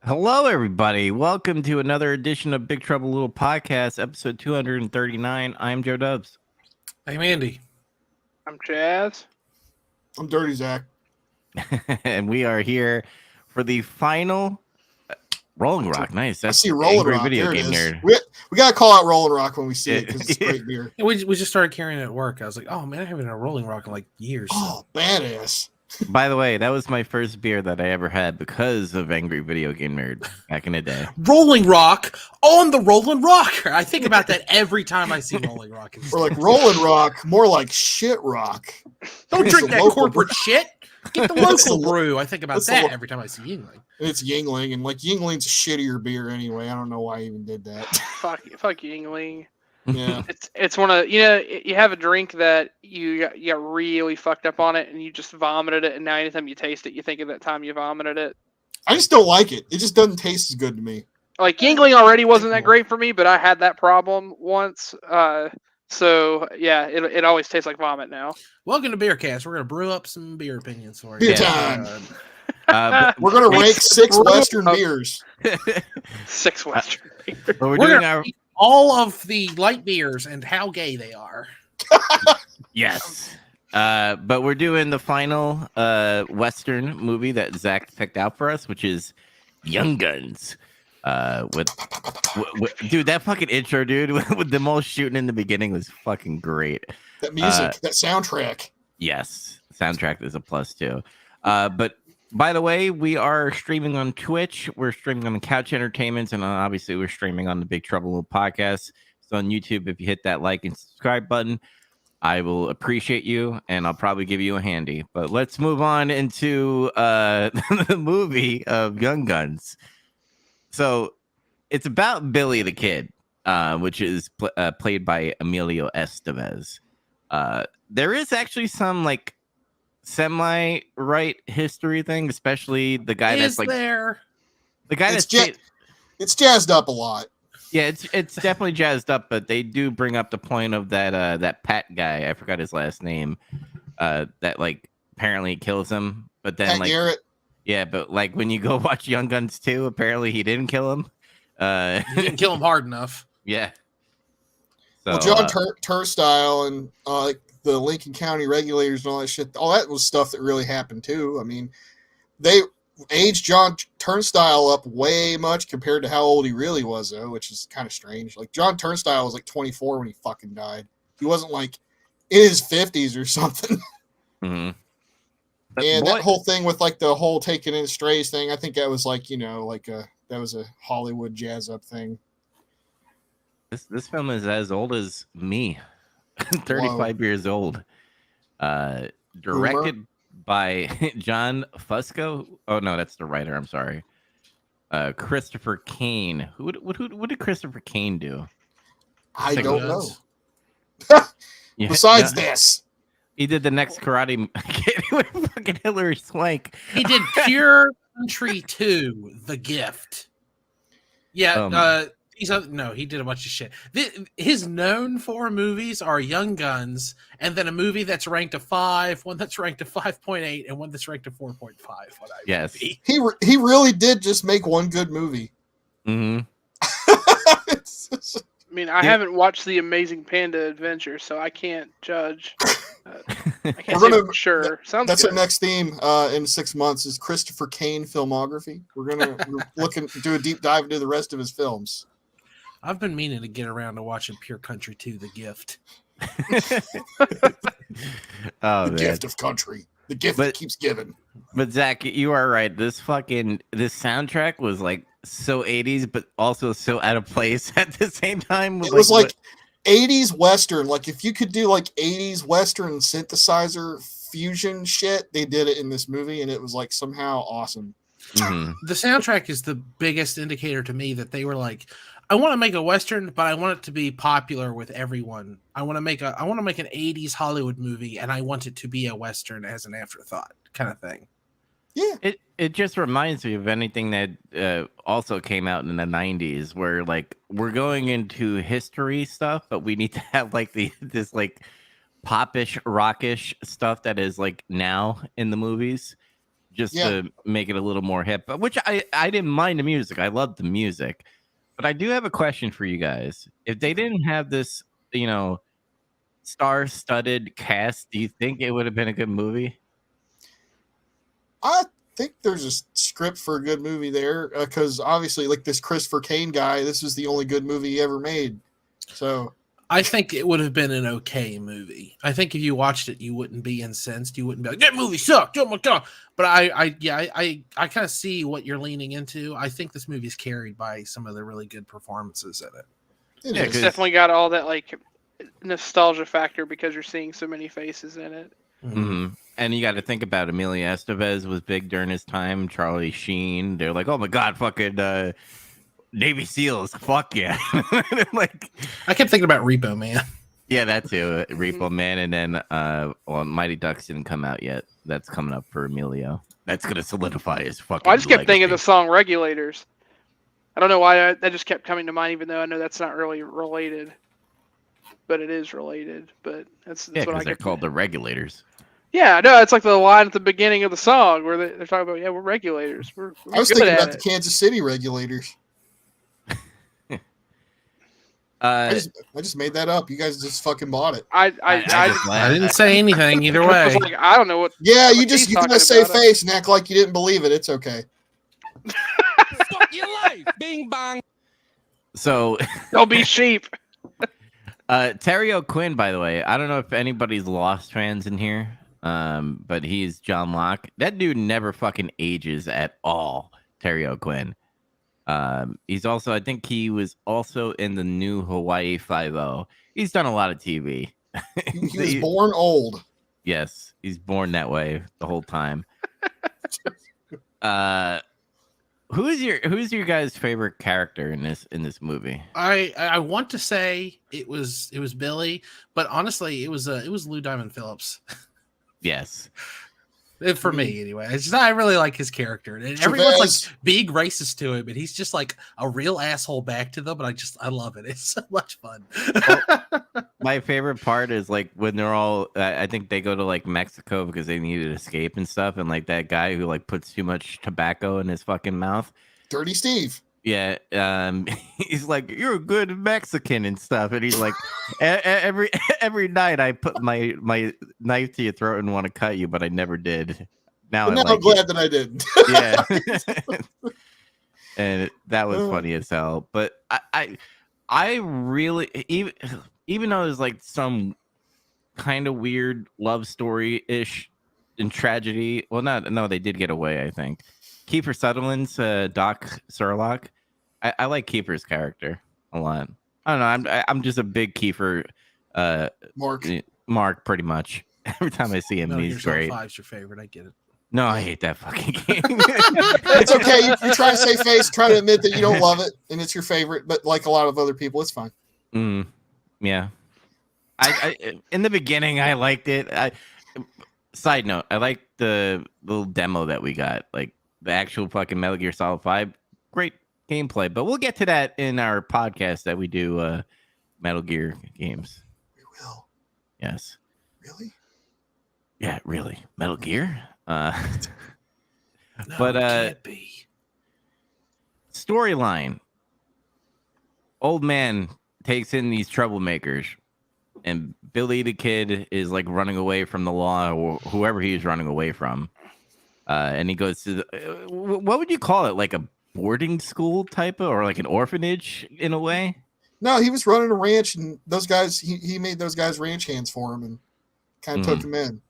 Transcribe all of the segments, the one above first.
Hello, everybody. Welcome to another edition of Big Trouble Little Podcast, episode 239. I'm Joe Dubs. I'm Andy. I'm Jazz. I'm Dirty Zach. And we are here for the final Rolling Rock. Nice. I see Rolling Angry Rock. Video There it Game is. Nerd. We got to call out Rolling Rock when we see it because it's great beer. We just started carrying it at work. I was like, oh man, I haven't had a Rolling Rock in like years. Oh, badass. By the way, that was my first beer that I ever had because of Angry Video Game Nerd back in the day. Rolling Rock on the Rolling Rocker. I think about that every time I see Rolling Rock. Or like Rolling Rock, more like shit rock. Don't It's drink the that local corporate shit. Get the It's local the- brew. I think about it's the that lo- every time I see Yingling. And it's Yingling, and like Yingling's a shittier beer anyway. I don't know why I even did that. Fuck Yingling. Yeah. It's one of you have a drink that you got really fucked up on it and you just vomited it, and now anytime you taste it you think of that time you vomited it. I just don't like it. It just doesn't taste as good to me. Like Yingling already wasn't that great for me, but I had that problem once. So yeah, it always tastes like vomit now. Welcome to Beercast. We're gonna brew up some beer opinions for you. Beer time. But We're going to rank 6 Brew Western up. beers. 6 Western. but we're We're doing gonna our eat all of the light beers and how gay they are. yes. But we're doing the final Western movie that Zach picked out for us, which is Young Guns. With dude, that fucking intro, dude, with them all shooting in the beginning was fucking great. That music, that soundtrack. Yes, soundtrack is a plus too. But by the way, we are streaming on Twitch. We're streaming on Couch Entertainments, and obviously we're streaming on the Big Trouble Little Podcast. So on YouTube, if you hit that like and subscribe button, I will appreciate you, and I'll probably give you a handy. But let's move on into the movie of Young Guns. So it's about Billy the Kid, which is played by Emilio Estevez. There is actually some like semi-right history thing, especially the guy that's like there? the guy It's, that's it's jazzed up a lot. yeah, it's definitely jazzed up, but they do bring up the point of that Pat guy. I forgot his last name. That like apparently kills him, but then Pat like Garrett. yeah, but like when you go watch Young Guns 2, apparently he didn't kill him. You didn't kill him hard enough. Yeah. So Well, John Turnstile and like the Lincoln County regulators and all that shit. All that was stuff that really happened too. I mean, they aged John Turnstile up way much compared to how old he really was, though, which is kind of strange. Like John Turnstile was like 24 when he fucking died. He wasn't like in his 50s or something. mhm. And Boy- that whole thing with like the whole taking in strays thing, I think that was like that was a Hollywood jazz up thing. This film is as old as me. 35 years old. Directed by John Fusco. Oh no, that's the writer. I'm sorry. Christopher Kane. What did Christopher Kane do? I Take don't know. notes. Yeah, Besides yeah, this, he did the next Karate Kid with fucking Hillary Swank. He did Pure Country 2, The Gift. Yeah, he did a bunch of shit. His known four movies are Young Guns, and then a movie that's ranked a 5, one that's ranked a 5.8, and one that's ranked a 4.5. Yes. he really did just make one good movie. Mm-hmm. I mean, I haven't watched The Amazing Panda Adventure, so I can't judge. I can't We're say gonna- for sure. Sounds That's good. our next theme in 6 months is Christopher Kane filmography. We're do a deep dive into the rest of his films. I've been meaning to get around to watching Pure Country 2, The Gift. Oh The man. gift of country. The gift But- that keeps giving. But Zach, you are right. This soundtrack was like so 80s, but also so out of place at the same time. It was like 80s Western. Like if you could do like 80s Western synthesizer fusion shit, they did it in this movie, and it was like somehow awesome. Mhm. The soundtrack is the biggest indicator to me that they were like, I want to make a Western, but I want it to be popular with everyone. I want to make an 80s Hollywood movie, and I want it to be a Western as an afterthought kind of thing. Yeah. It just reminds me of anything that also came out in the 90s, where like we're going into history stuff, but we need to have like this like popish, rockish stuff that is like now in the movies. just to make it a little more hip. But which I didn't mind the music. I loved the music. But I do have a question for you guys. If they didn't have this, star-studded cast, do you think it would have been a good movie? I think there's a script for a good movie there because obviously, like this Christopher Kane guy, this was the only good movie he ever made. So I think it would have been an okay movie. I think if you watched it, you wouldn't be incensed. You wouldn't be like, that movie sucked. Oh my God. But I kind of see what you're leaning into. I think this movie is carried by some of the really good performances in it. It's definitely got all that like nostalgia factor because you're seeing so many faces in it. Mm-hmm. And you got to think about Emilio Estevez was big during his time. Charlie Sheen. They're like, oh my God, fucking Navy SEALs. Fuck yeah. Like, I kept thinking about Repo Man. Yeah, that too. Repo Man. And then Mighty Ducks didn't come out yet. That's coming up for Emilio. That's going to solidify his fucking I just kept thinking of legacy. the song Regulators. I don't know why that just kept coming to mind, even though I know that's not really related. But it is related. But that's Yeah, what I because they're kept called the Regulators. Yeah, no, it's like the line at the beginning of the song where they're talking about, yeah, we're regulators. We're I was good thinking at about it. the Kansas City Regulators. I just made that up. You guys just fucking bought it. I didn't say anything either I way. was like, I don't know what. Yeah, you he's gotta talking save about. face and act like you didn't believe it. It's okay. Fuck your life. Bing bong. So Don't be sheep. Terry O'Quinn, by the way, I don't know if anybody's Lost fans in here, but he's John Locke. That dude never fucking ages at all. Terry O'Quinn. He's also, I think he was also in the new Hawaii Five-0. He's done a lot of TV. He was born old. Yes, he's born that way the whole time. Who's your guys' favorite character in this movie? I want to say it was Billy, but honestly, it was Lou Diamond Phillips. Yes. For me, anyway. I really like his character. And everyone's like being racist to him, and he's just like a real asshole back to them. But I love it. It's so much fun. My favorite part is like when they're all. I think they go to like Mexico because they need to escape and stuff. And like that guy who like puts too much tobacco in his fucking mouth. Dirty Steve. Yeah, he's like, you're a good Mexican and stuff, and he's like, every night I put my knife to your throat and want to cut you, but I never did. Now I'm glad that I didn't. Yeah, and that was funny as hell. But I really even though there's like some kind of weird love story ish and tragedy. Well, no, they did get away, I think. Kiefer Sutherland's Doc Surlock. I like Kiefer's character a lot. I don't know. I'm just a big Kiefer Mark pretty much. Every time I see him, he's great. 5's your favorite. I get it. No, I hate that fucking game. It's okay. You're trying to save face, trying to admit that you don't love it and it's your favorite, but like a lot of other people, it's fine. Yeah. I in the beginning I liked it. Side note, I liked the little demo that we got, like the actual fucking Metal Gear Solid 5. Great gameplay, but we'll get to that in our podcast that we do Metal Gear games. We will. Yes. Really? Yeah, really. Metal Gear? No, but it can't be. Storyline. Old man takes in these troublemakers, and Billy the Kid is like running away from the law, or whoever he is running away from. And he goes to what would you call it? Like a boarding school type of, or like an orphanage in a way? No, he was running a ranch, and those guys, he made those guys ranch hands for him and kind of took him in.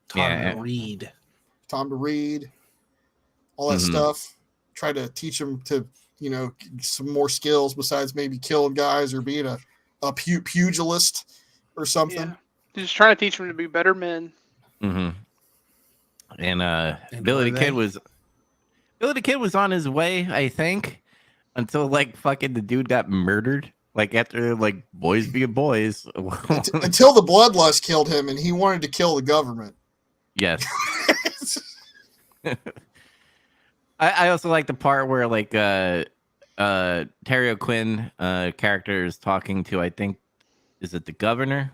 Tom to read, all that stuff. Try to teach him to, some more skills besides maybe killing guys or being a pugilist or something. Yeah. Just trying to teach them to be better men. And Billy the Kid was on his way, I think, until like fucking the dude got murdered. Like after like boys being boys. Until the bloodlust killed him and he wanted to kill the government. Yes. I also like the part where like Terry O'Quinn character is talking to, I think, is it the governor?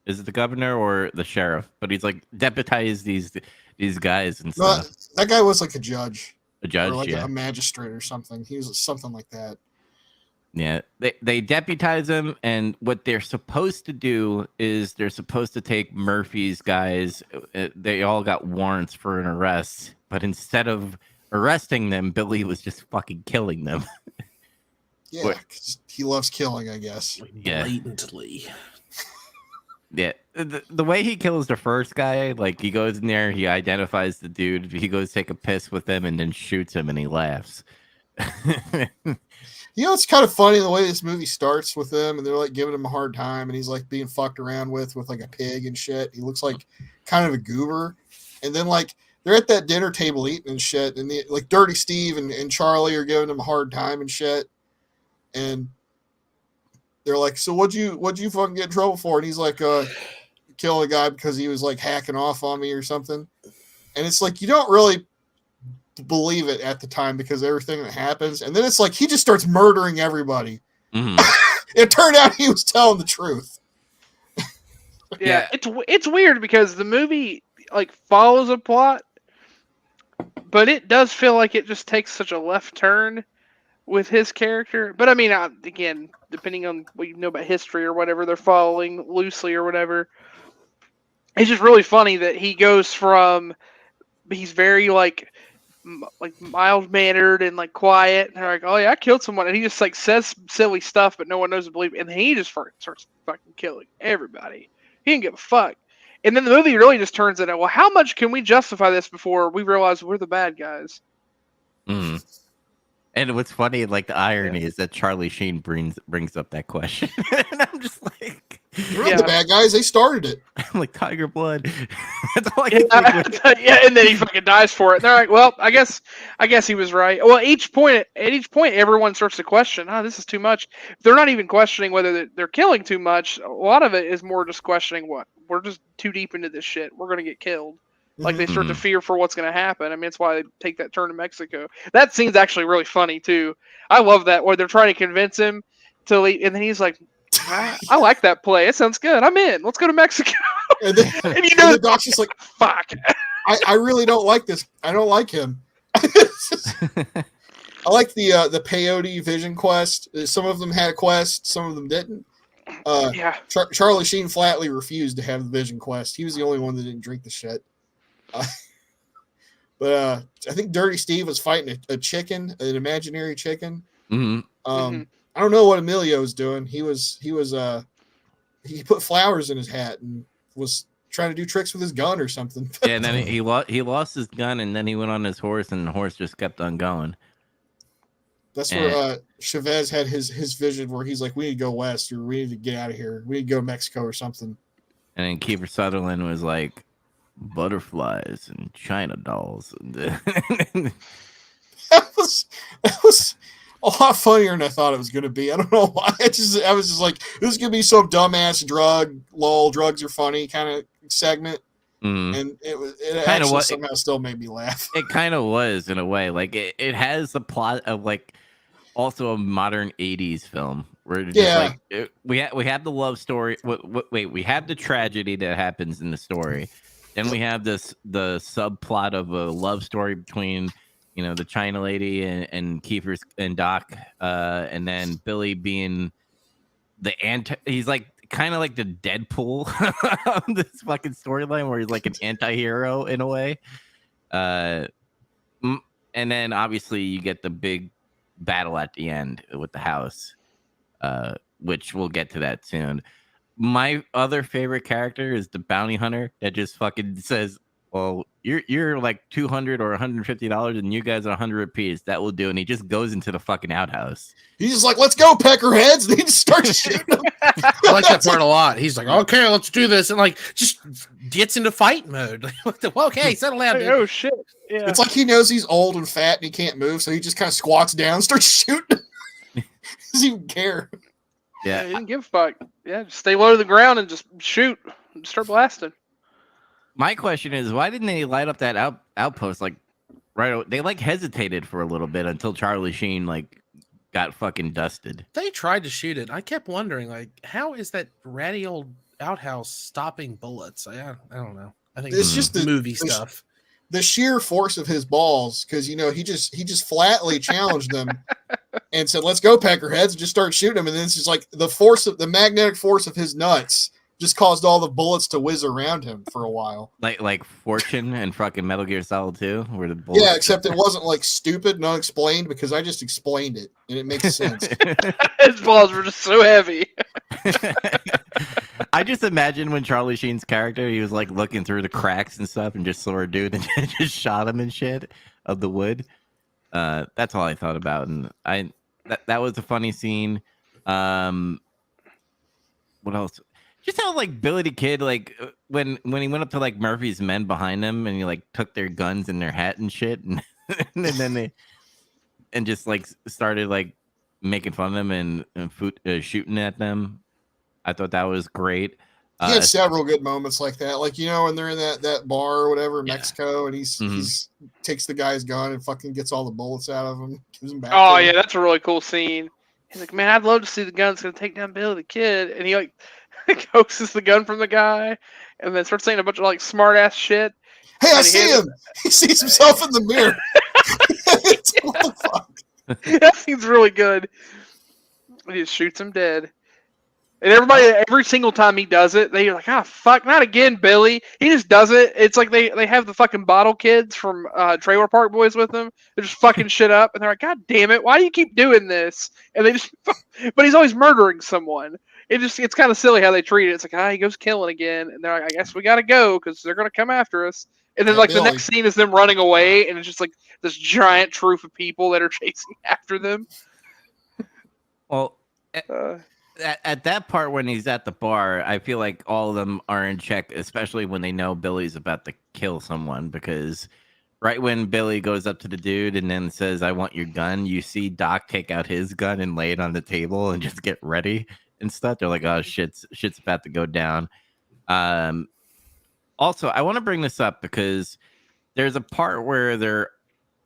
Is it the governor or the sheriff? But he's like, deputize these these guys and No, stuff. that guy was like a judge. A judge, or like yeah. a magistrate or something. He was something like that. Yeah, they deputize him, and what they're supposed to do is they're supposed to take Murphy's guys. They all got warrants for an arrest, but instead of arresting them, Billy was just fucking killing them. Yeah, 'cause he loves killing, I guess. Yeah. Blatantly. Yeah, the way he kills the first guy, like he goes in there, he identifies the dude, he goes take a piss with him, and then shoots him, and he laughs. You know, it's kind of funny the way this movie starts with him, and they're like giving him a hard time, and he's like being fucked around with like a pig and shit. He looks like kind of a goober, and then like they're at that dinner table eating and shit, and like Dirty Steve and Charlie are giving him a hard time and shit, and they're like, "So what'd you fucking get in trouble for?" And he's like, "Kill a guy because he was like hacking off on me or something," and it's like you don't really believe it at the time because everything that happens, and then it's like he just starts murdering everybody. Mhm. It turned out he was telling the truth. Yeah, it's weird because the movie like follows a plot, but it does feel like it just takes such a left turn with his character. But I mean, again, depending on what you know about history or whatever, they're following loosely or whatever. It's just really funny that he goes from he's very like mild mannered and like quiet, and they're like, "Oh yeah, I killed someone," and he just like says silly stuff, but no one knows to believe it. And then he just starts fucking killing everybody. He didn't give a fuck. And then the movie really just turns into, well, how much can we justify this before we realize we're the bad guys? Mhm. And what's funny, like the irony, is that Charlie Sheen brings up that question, and I'm just like, They're not the bad guys. They started it. I'm like Tiger Blood. That's all I can think of. Yeah, and then he fucking dies for it. And they're like, well, I guess he was right. Well, at each point, everyone starts to question, oh, this is too much. They're not even questioning whether they're killing too much. A lot of it is more just questioning what we're just too deep into this shit. We're gonna get killed. Like they start to fear for what's going to happen. I mean, it's why they take that turn to Mexico. That scene's actually really funny too. I love that where they're trying to convince him to leave, and then he's like, "I like that play. It sounds good. I'm in. Let's go to Mexico." And, then, and you know, the doc's just like, "Fuck." I really don't like this. I don't like him. I like the peyote vision quest. Some of them had a quest, some of them didn't. Yeah. Charlie Sheen flatly refused to have the vision quest. He was the only one that didn't drink the shit. But I think Dirty Steve was fighting a chicken, an imaginary chicken. Mm-hmm. I don't know what Emilio's doing. He put flowers in his hat and was trying to do tricks with his gun or something. Yeah, and then he lost his gun, and then he went on his horse, and the horse just kept on going. That's where Chavez had his vision where he's like, we need to go west, or we need to get out of here. We need to go to Mexico or something. And then Kiefer Sutherland was like, butterflies and China dolls. That was a lot funnier than I thought it was going to be. I don't know why. I was just like, this is going to be some dumbass drugs are funny kind of segment. And it actually somehow still made me laugh. It kind of was in a way. Like it has the plot of like also a modern 80s film where it's just like we have the love story. Wait, we have the tragedy that happens in the story. Then we have the subplot of a love story between, you know, the China lady and Kiefer and Doc, and then Billy being the he's like kind of like the Deadpool of this fucking storyline where he's like an anti-hero in a way. And then obviously you get the big battle at the end with the house, which we'll get to that soon. My other favorite character is the bounty hunter that just fucking says, well, you're like $200 or $150 and you guys are 100 apiece. That will do. And he just goes into the fucking outhouse. He's just like, let's go, peckerheads. And he just starts shooting them. I like that part a lot. He's like, okay, let's do this. And like, just gets into fight mode. Okay, settle down, dude. Oh, shit. Yeah. It's like he knows he's old and fat and he can't move. So he just kind of squats down and starts shooting. Doesn't even care. Yeah, he didn't give a fuck. Yeah, just stay low to the ground and just shoot. And start blasting. My question is, why didn't they light up that outpost? Like, right? They like hesitated for a little bit until Charlie Sheen like got fucking dusted. They tried to shoot it. I kept wondering, like, how is that ratty old outhouse stopping bullets? I don't know. I think it's just the movie stuff. the sheer force of his balls, because he just flatly challenged them and said, "Let's go, Peckerheads," and just started shooting him. And then it's just like the magnetic force of his nuts just caused all the bullets to whiz around him for a while. Like Fortune and fucking Metal Gear Solid 2, where the bullets. Yeah, except it wasn't like stupid and unexplained because I just explained it and it makes sense. His balls were just so heavy. I just imagine when Charlie Sheen's character, he was like looking through the cracks and stuff and just saw a dude and just shot him and shit of the wood. That's all I thought about, and that was a funny scene. What else? Just how like Billy the Kid, like when he went up to like Murphy's men behind him and he like took their guns and their hat and shit, and then they just like started like making fun of them and shooting at them. I thought that was great. He had several good moments like that, like when they're in that bar or whatever in Mexico, and he's takes the guy's gun and fucking gets all the bullets out of him, gives him back. Oh yeah, that's a really cool scene. He's like, man, I'd love to see the gun that's gonna take down Billy the Kid, and he like coaxes the gun from the guy, and then starts saying a bunch of like smart ass shit. Hey, I see him. He sees himself in the mirror. What the fuck? That scene's really good. He just shoots him dead. And every single time he does it, they're like, fuck, not again, Billy. He just does it. It's like they have the fucking bottle kids from Trailer Park Boys with them. They're just fucking shit up, and they're like, God damn it, why do you keep doing this? And they just, but he's always murdering someone. It's kind of silly how they treat it. It's like, he goes killing again, and they're like, I guess we gotta go because they're gonna come after us. And then the next scene is them running away, and it's just like this giant troop of people that are chasing after them. Well. At that part when he's at the bar, I feel like all of them are in check, especially when they know Billy's about to kill someone, because right when Billy goes up to the dude and then says, I want your gun, you see Doc take out his gun and lay it on the table and just get ready and stuff. They're like, oh, shit's about to go down. Also, I want to bring this up because there's a part where they're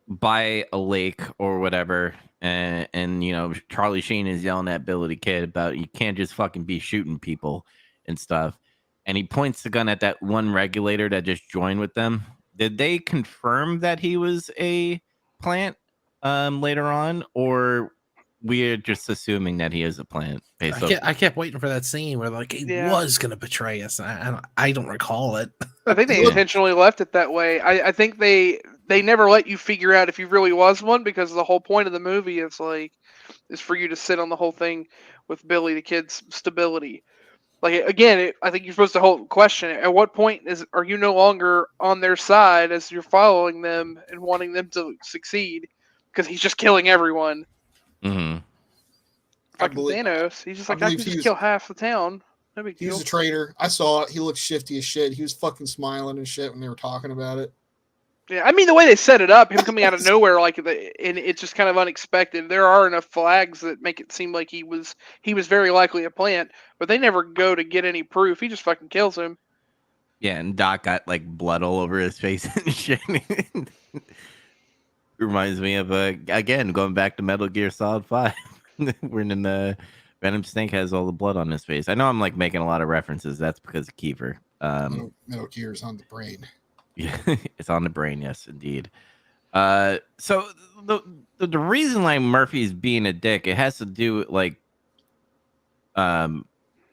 by a lake or whatever, and Charlie Sheen is yelling at Billy the Kid about you can't just fucking be shooting people and stuff, and he points the gun at that one regulator that just joined with them. Did they confirm that he was a plant later on, or we're just assuming that he is a plant? I kept waiting for that scene where like he was gonna betray us. I don't recall it. I think they intentionally left it that way. I think they never let you figure out if he really was one, because the whole point of the movie is for you to sit on the whole thing with Billy the Kid's stability. Like again, I think you're supposed to question at what point are you no longer on their side as you're following them and wanting them to succeed, because he's just killing everyone. Mm-hmm. Fucking Thanos. He's just like, I can just kill half the town. No big deal. He was a traitor. I saw it. He looked shifty as shit. He was fucking smiling and shit when they were talking about it. Yeah, I mean the way they set it up, him coming out of nowhere, and it's just kind of unexpected. There are enough flags that make it seem like he was very likely a plant, but they never go to get any proof. He just fucking kills him. Yeah, and Doc got like blood all over his face and shit. Reminds me of again going back to Metal Gear Solid 5. When Venom Snake has all the blood on his face. I know I'm like making a lot of references. That's because of Kiefer. Metal Gear's on the brain. Yeah, it's on the brain. Yes, indeed. So the reason why Murphy's being a dick, it has to do with like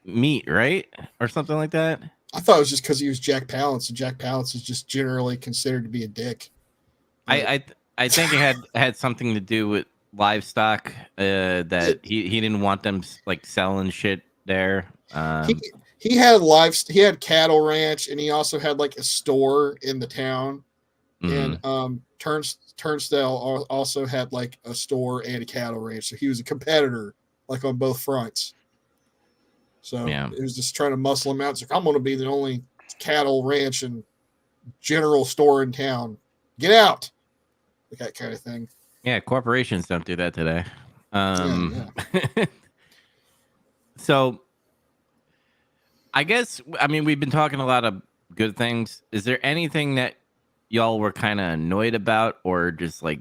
meat, right, or something like that. I thought it was just because he was Jack Palance, and Jack Palance is just generally considered to be a dick. I think it had something to do with livestock that he didn't want them like selling shit there. He had cattle ranch, and he also had like a store in the town. Mm-hmm. And Turnstile also had like a store and a cattle ranch, so he was a competitor like on both fronts. So it was just trying to muscle him out. It's like, I'm going to be the only cattle ranch and general store in town. Get out, like that kind of thing. Yeah, corporations don't do that today. So, I guess, we've been talking a lot of good things. Is there anything that y'all were kind of annoyed about or just like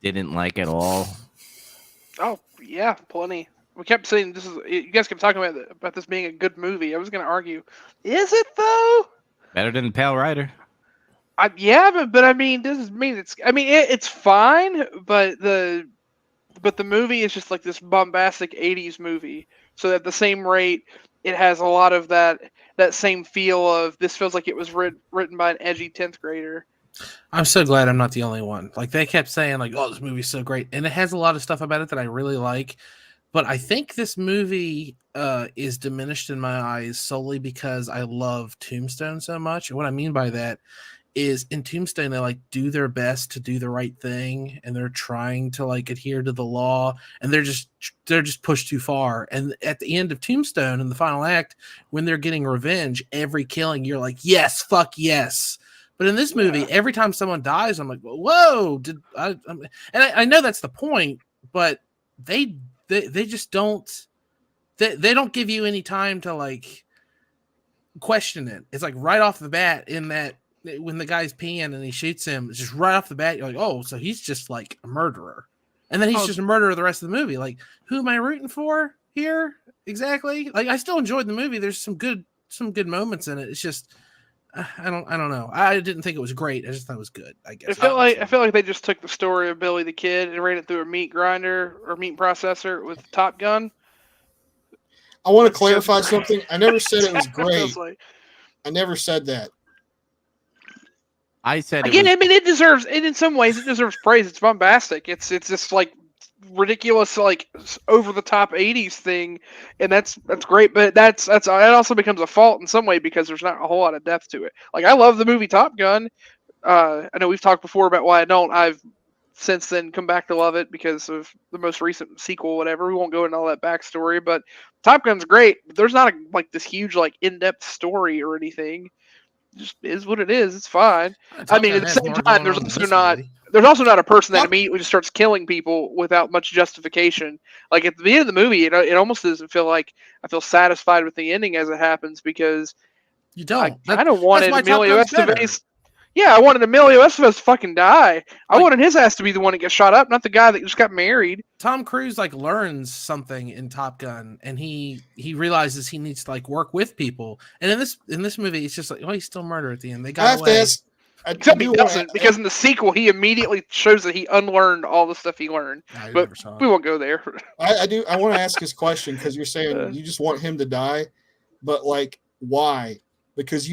didn't like at all? Oh, yeah, plenty. We kept saying you guys kept talking about this being a good movie. I was going to argue, is it though? Better than Pale Rider. but I mean, doesn't mean it's. I mean, it's fine, but the movie is just like this bombastic '80s movie. So at the same rate, it has a lot of that same feel of this feels like it was written by an edgy 10th grader. I'm so glad I'm not the only one. Like they kept saying, like, "Oh, this movie's so great," and it has a lot of stuff about it that I really like. But I think this movie is diminished in my eyes solely because I love Tombstone so much. And what I mean by that is in Tombstone, they like do their best to do the right thing, and they're trying to like adhere to the law, and they're just pushed too far. And at the end of Tombstone, in the final act, when they're getting revenge, every killing, you're like, yes, fuck yes. But in this movie, every time someone dies, I'm like, whoa, and I know that's the point, but they just don't they don't give you any time to like question it. It's like right off the bat in that when the guy's peeing and he shoots him, it's just right off the bat, you're like, oh, so he's just like a murderer. And then he's just a murderer the rest of the movie. Like, who am I rooting for here? Exactly. Like, I still enjoyed the movie. There's some good moments in it. It's just I don't know. I didn't think it was great. I just thought it was good, I guess. I feel like they just took the story of Billy the Kid and ran it through a meat grinder or meat processor with Top Gun. I want to clarify something. I never said it was great. Like. I never said that. I said again. I mean, it deserves. In some ways, it deserves praise. It's bombastic. It's just like ridiculous, like over the top '80s thing, and that's great. But that also becomes a fault in some way because there's not a whole lot of depth to it. Like I love the movie Top Gun. I know we've talked before about why I don't. I've since then come back to love it because of the most recent sequel, whatever. We won't go into all that backstory, but Top Gun's great. But there's not like this huge like in-depth story or anything. It just is what it is. It's fine. I mean, at the same time, there's also not a person that immediately just starts killing people without much justification. Like at the end of the movie, it almost doesn't feel like I feel satisfied with the ending as it happens because you don't. I kind of wanted Emilio Estevez. Yeah, I wanted Emilio Estevez to fucking die. I wanted his ass to be the one that gets shot up, not the guy that just got married. Tom Cruise like learns something in Top Gun, and he realizes he needs to like work with people. And in this movie, it's just like, oh, he's still murder at the end. They got away. Except he doesn't, because in the sequel, he immediately shows that he unlearned all the stuff he learned. But we won't go there. I want to ask his question because you're saying you just want him to die, but like, why? Because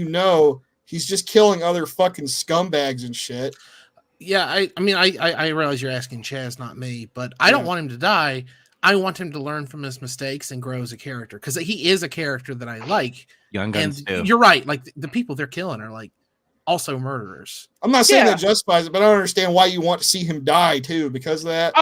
he's just killing other fucking scumbags and shit. Yeah, I mean, I realize you're asking Chaz, not me, but I don't want him to die. I want him to learn from his mistakes and grow as a character because he is a character that I like. Young Guns too. You're right. Like the people they're killing are like also murderers. I'm not saying that justifies it, but I don't understand why you want to see him die too because of that.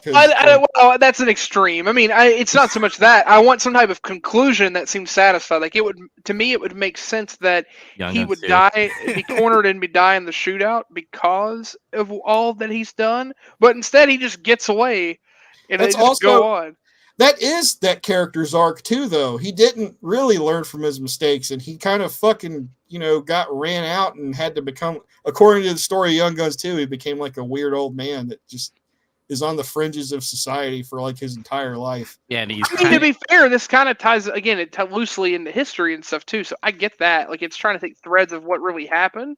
Well, that's an extreme. I mean, it's not so much that. I want some type of conclusion that seems satisfied. Like it would make sense that he would die, be cornered, and die in the shootout because of all that he's done. But instead, he just gets away, and they just go on. That is that character's arc too, though. He didn't really learn from his mistakes, and he kind of fucking, got ran out and had to become, according to the story of Young Guns 2, he became like a weird old man that just is on the fringes of society for like his entire life. Yeah, to be fair, this kind of ties again loosely into history and stuff too. So I get that. Like it's trying to take threads of what really happened,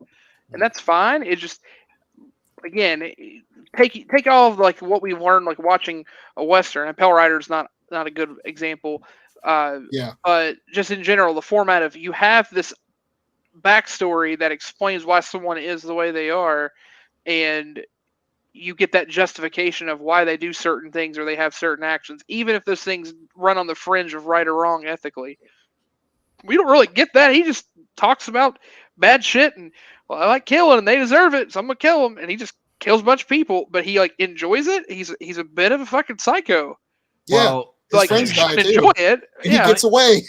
and that's fine. It just again take all of like what we've learned like watching a Western. And Pale Rider's not a good example. But just in general, the format of you have this backstory that explains why someone is the way they are, and you get that justification of why they do certain things or they have certain actions, even if those things run on the fringe of right or wrong ethically. We don't really get that. He just talks about bad shit and, well, I like killing and they deserve it, so I'm gonna kill them. And he just kills a bunch of people, but he like enjoys it. He's a bit of a fucking psycho. Yeah, like you should enjoy it. And he gets away.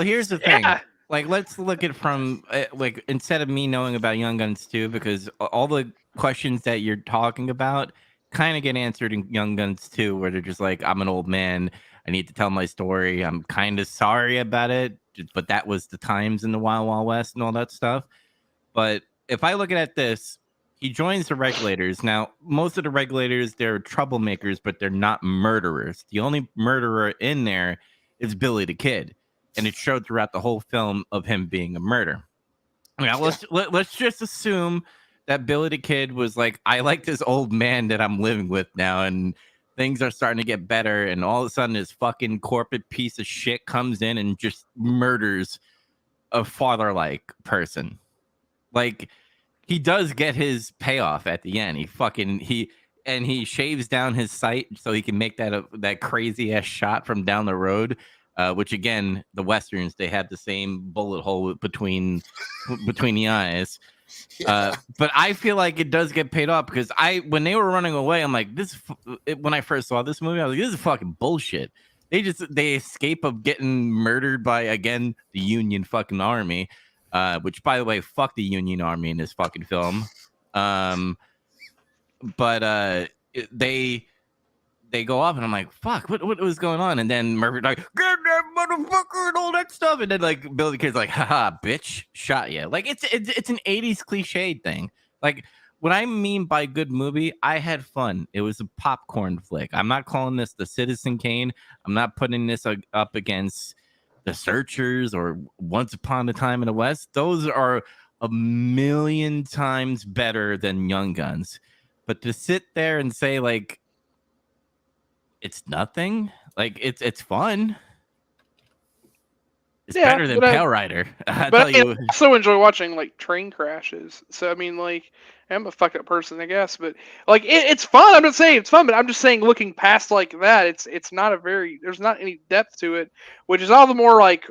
Here's the thing. Like, let's look at from like instead of me knowing about Young Guns 2, because all the questions that you're talking about kind of get answered in Young Guns 2, where they're just like, I'm an old man, I need to tell my story, I'm kind of sorry about it, but that was the times in the Wild Wild West and all that stuff. But if I look at this, he joins the regulators. Now, most of the regulators, they're troublemakers, but they're not murderers. The only murderer in there is Billy the Kid, and it showed throughout the whole film of him being a murderer. Now, let's just assume that Billy the Kid was like, I like this old man that I'm living with now, and things are starting to get better, and all of a sudden this fucking corporate piece of shit comes in and just murders a father-like person. Like, he does get his payoff at the end. He shaves down his sight so he can make that crazy ass shot from down the road. Which again, the westerns, they have the same bullet hole between the eyes. Yeah. But I feel like it does get paid off because when they were running away, I'm like, when I first saw this movie, I was like, this is fucking bullshit. They escape of getting murdered by, again, the Union fucking army. Which, by the way, fuck the Union Army in this fucking film. But they go off, and I'm like, fuck, what was going on? And then Murphy's like, get that motherfucker and all that stuff. And then, like, Billy the Kid's like, haha, bitch, shot you. Like, it's an 80s cliche thing. Like, what I mean by good movie, I had fun. It was a popcorn flick. I'm not calling this the Citizen Kane. I'm not putting this up against The Searchers or Once Upon a Time in the West. Those are a million times better than Young Guns. But to sit there and say, like, it's nothing, like, it's fun. It's better than Pale Rider. I tell you. I also enjoy watching like train crashes. So I mean, like, I'm a fucked up person, I guess, but like it's fun. I'm not saying it's fun, but I'm just saying looking past like that, it's not there's not any depth to it, which is all the more like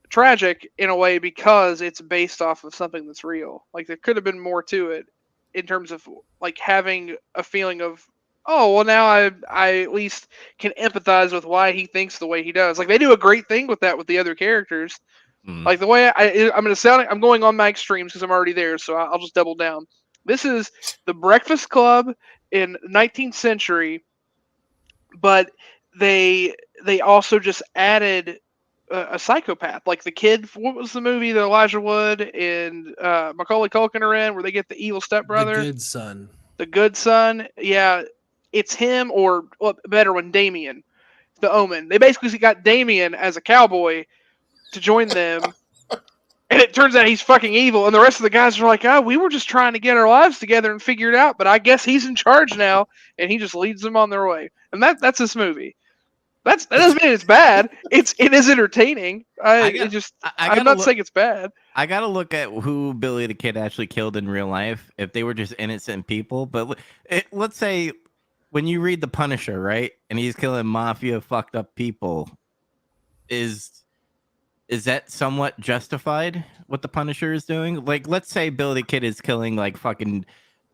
tragic in a way because it's based off of something that's real. Like there could have been more to it in terms of like having a feeling of, oh well, now I at least can empathize with why he thinks the way he does. Like they do a great thing with that with the other characters. Like the way I'm going to sound, I'm going on my extremes because I'm already there, so I'll just double down. This is the Breakfast Club in 19th century, but they also just added a psychopath, like the kid. What was the movie that Elijah Wood and Macaulay Culkin are in, where they get the evil stepbrother, The Good Son? The Good Son. Yeah, it's him, or well, better one, Damien, the Omen. They basically got Damien as a cowboy to join them. And it turns out he's fucking evil, and the rest of the guys are like, "Oh, we were just trying to get our lives together and figure it out, but I guess he's in charge now," and he just leads them on their way. And that's this movie. That doesn't mean it's bad. It is entertaining. I'm not saying it's bad. I gotta look at who Billy the Kid actually killed in real life. If they were just innocent people, but let's say when you read The Punisher, right, and he's killing mafia fucked up people, is that somewhat justified what the Punisher is doing? Like, let's say Billy the Kid is killing like fucking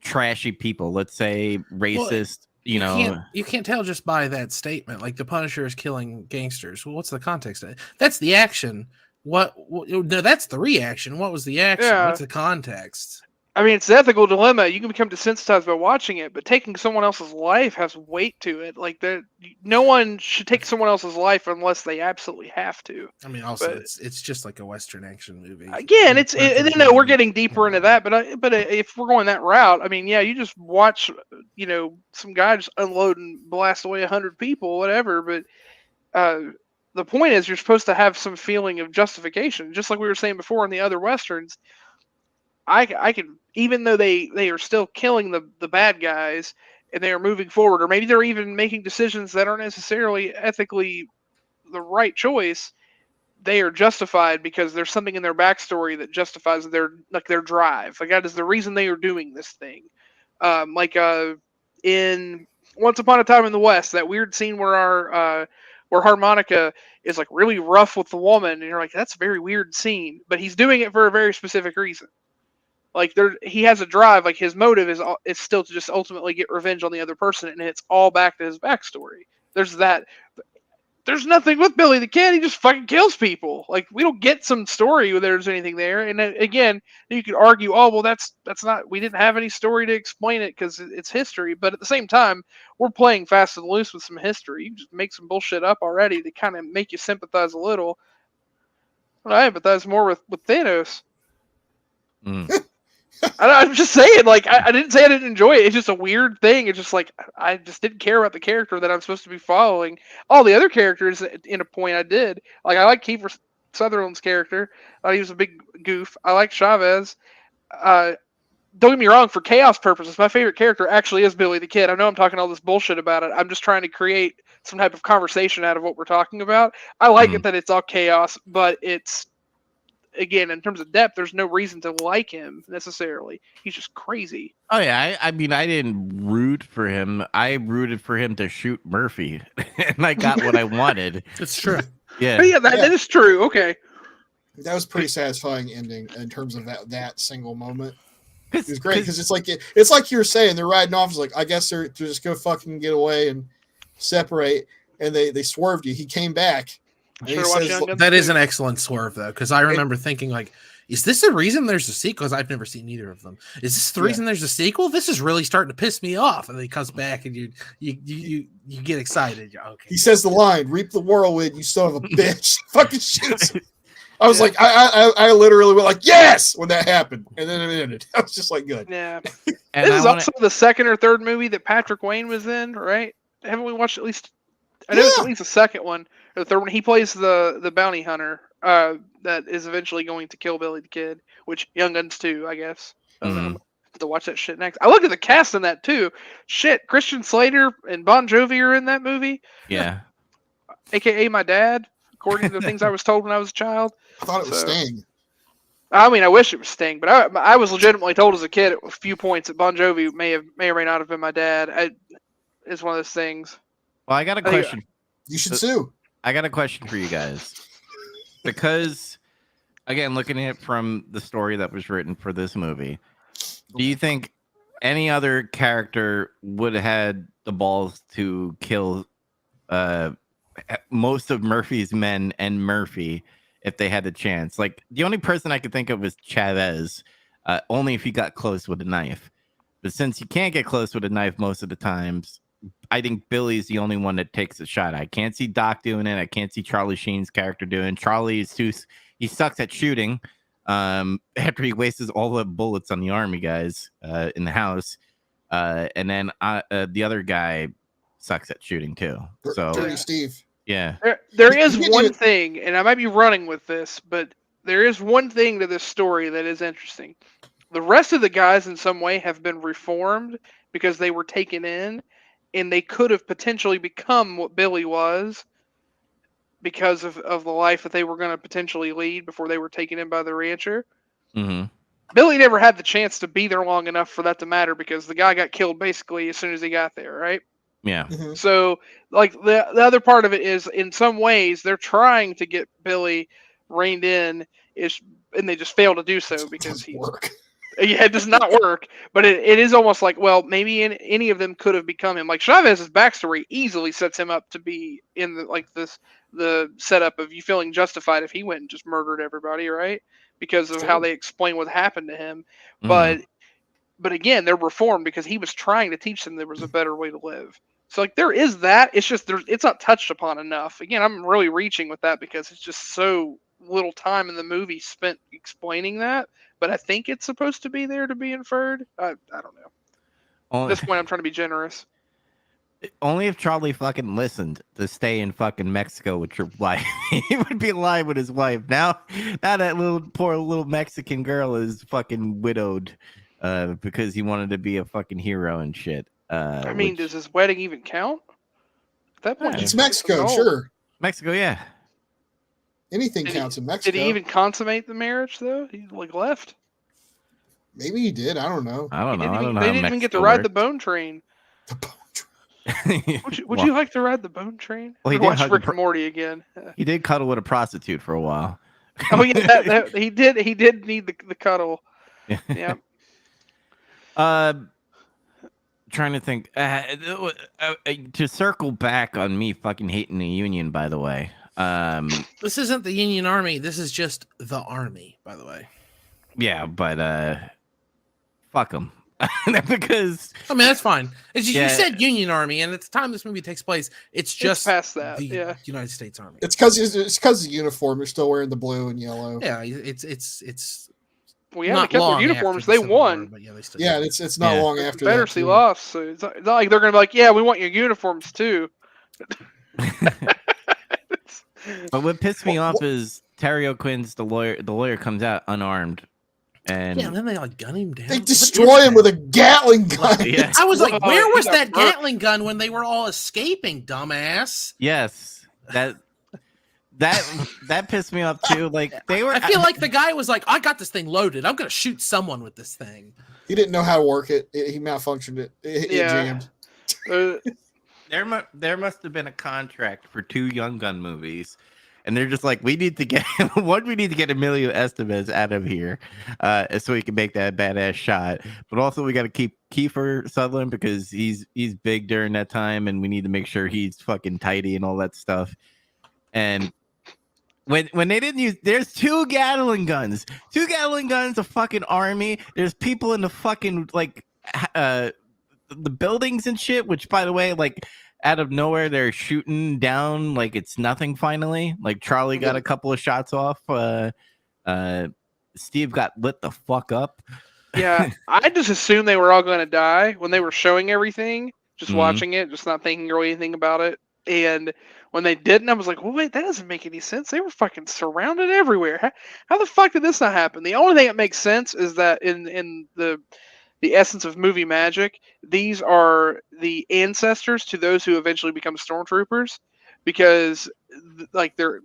trashy people. Let's say racist. Well, you can't tell just by that statement. Like the Punisher is killing gangsters. Well, what's the context of it? That's the action. No, that's the reaction. What was the action? Yeah. What's the context? I mean, it's an ethical dilemma. You can become desensitized by watching it, but taking someone else's life has weight to it. Like no one should take someone else's life unless they absolutely have to. I mean, also it's just like a Western action movie. Again, no, we're getting deeper into that, but if we're going that route, I mean, yeah, you just watch, some guy just unload and blast away 100 people, whatever. But the point is, you're supposed to have some feeling of justification, just like we were saying before in the other westerns. I can, even though they are still killing the bad guys and they are moving forward, or maybe they're even making decisions that aren't necessarily ethically the right choice, they are justified because there's something in their backstory that justifies their drive. Like that is the reason they are doing this thing. In Once Upon a Time in the West, that weird scene where where harmonica is like really rough with the woman, and you're like, that's a very weird scene, but he's doing it for a very specific reason. Like he has a drive. Like his motive is still to just ultimately get revenge on the other person, and it's all back to his backstory. There's that. There's nothing with Billy the Kid. He just fucking kills people. Like we don't get some story where there's anything there. And again, you could argue, oh well, that's not. We didn't have any story to explain it because it's history. But at the same time, we're playing fast and loose with some history. You just make some bullshit up already to kind of make you sympathize a little. I empathize more with Thanos. I'm just saying, like, I didn't say I didn't enjoy it. It's just a weird thing. It's just like, I just didn't care about the character that I'm supposed to be following. All the other characters, in a point, I did. Like, I like Kiefer Sutherland's character. He was a big goof. I like Chavez. don't get me wrong, for chaos purposes, my favorite character actually is Billy the Kid. I know I'm talking all this bullshit about it. I'm just trying to create some type of conversation out of what we're talking about. I like it that it's all chaos, but it's, again, in terms of depth, there's no reason to like him necessarily. He's just crazy. Oh yeah, I mean, I didn't root for him. I rooted for him to shoot Murphy, and I got what I wanted. It's true. Yeah, But yeah, that is true. Okay. That was pretty satisfying ending in terms of that single moment. It was great because it's like you were saying, they're riding off. It's like, I guess they're just go fucking get away and separate, and they swerved you. He came back. That is an excellent swerve though, because I remember thinking like, is this the reason there's a sequel? Because I've never seen either of them. Is this the reason there's a sequel? This is really starting to piss me off. And then he comes back, and you get excited. Okay. He says the line, "Reap the whirlwind, you son of a bitch." Fucking shoots him. I was like, I literally went like, yes, when that happened, and then it ended. I was just like, good. Yeah. And this is also the second or third movie that Patrick Wayne was in, right? Haven't we watched at least? I know it's at least the second one or the third one. He plays the bounty hunter that is eventually going to kill Billy the Kid, which Young Guns 2, I guess. To watch that shit next. I look at the cast in that too. Shit, Christian Slater and Bon Jovi are in that movie. Yeah. AKA my dad, according to the things I was told when I was a child. I thought it was Sting. I mean, I wish it was Sting, but I was legitimately told as a kid at a few points that Bon Jovi may or may not have been my dad. It's one of those things. Well, I got a question. You should sue. I got a question for you guys. Because, again, looking at it from the story that was written for this movie, do you think any other character would have had the balls to kill most of Murphy's men and Murphy if they had the chance? Like, the only person I could think of was Chavez, only if he got close with a knife. But since you can't get close with a knife most of the times, I think Billy's the only one that takes a shot. I can't see Doc doing it. I can't see Charlie Sheen's character doing it. Charlie is he sucks at shooting. After he wastes all the bullets on the army guys in the house, and then the other guy sucks at shooting too. So Dirty Steve. Yeah. There is one thing, and I might be running with this, but there is one thing to this story that is interesting. The rest of the guys in some way have been reformed because they were taken in, and they could have potentially become what Billy was because of the life that they were going to potentially lead before they were taken in by the rancher. Mm-hmm. Billy never had the chance to be there long enough for that to matter because the guy got killed basically as soon as he got there, right? Yeah. Mm-hmm. So, like, the other part of it is, in some ways, they're trying to get Billy reined in, and they just fail to do so because he work. Yeah, it does not work, but it is almost like, well, maybe any of them could have become him. Like Chavez's backstory easily sets him up to be in the setup of you feeling justified if he went and just murdered everybody, right? Because of how they explain what happened to him. Mm-hmm. But again, they're reformed because he was trying to teach them there was a better way to live. So like there is that. It's just it's not touched upon enough. Again, I'm really reaching with that because it's just so little time in the movie spent explaining that. But I think it's supposed to be there to be inferred. I don't know. At this point, I'm trying to be generous. Only if Charlie fucking listened to stay in fucking Mexico with your wife. He would be alive with his wife. Now that poor little Mexican girl is fucking widowed because he wanted to be a fucking hero and shit. I mean, does his wedding even count? At that point, it's Mexico, sure. Mexico, yeah. Anything counts in Mexico. Did he even consummate the marriage though? He left. Maybe he did. I don't know. I don't know. They didn't even get to ride the bone train. The bone train. Would you like to ride the bone train? Well, he did watch Rick and Morty again. He did cuddle with a prostitute for a while. Oh yeah, he did. He did need the cuddle. Yeah. Trying to think. To circle back on me fucking hating the Union, by the way. This isn't the Union Army. This is just the Army, by the way. Yeah, but fuck them. Because I mean that's fine. It's just, you said Union Army, and at the time this movie takes place, it's just past that. The United States Army. It's because the uniform. They're still wearing the blue and yellow. Yeah, it's. Well, yeah, they kept their uniforms. They won. But it's not long after that. Confederacy lost, so it's not like they're going to be like, yeah, we want your uniforms too. But what pissed me off is Terry O'Quinn's the lawyer comes out unarmed, And then they like gun him down. They destroy him with a Gatling gun. Yeah. I was like, where was he that got Gatling gun when they were all escaping, dumbass? yes, that pissed me off too. Like they were. I feel like the guy was like, I got this thing loaded. I'm gonna shoot someone with this thing. He didn't know how to work it. He malfunctioned it. It jammed. There must have been a contract for 2 Young Gun movies, and they're just like, we need to get Emilio Estevez out of here, so he can make that badass shot. But also, we got to keep Kiefer Sutherland because he's big during that time, and we need to make sure he's fucking tidy and all that stuff. And when they didn't use, there's 2 Gatling guns, a fucking army. There's people in the fucking like the buildings and shit. Which, by the way, like out of nowhere, they're shooting down like it's nothing. Finally, like Charlie got a couple of shots off. Steve got lit the fuck up. Yeah, I just assumed they were all going to die when they were showing everything, just Mhm. watching it, just not thinking really anything about it. And when they didn't, I was like, well, wait, that doesn't make any sense. They were fucking surrounded everywhere. How the fuck did this not happen? The only thing that makes sense is that in the essence of movie magic, these are the ancestors to those who eventually become stormtroopers, because like their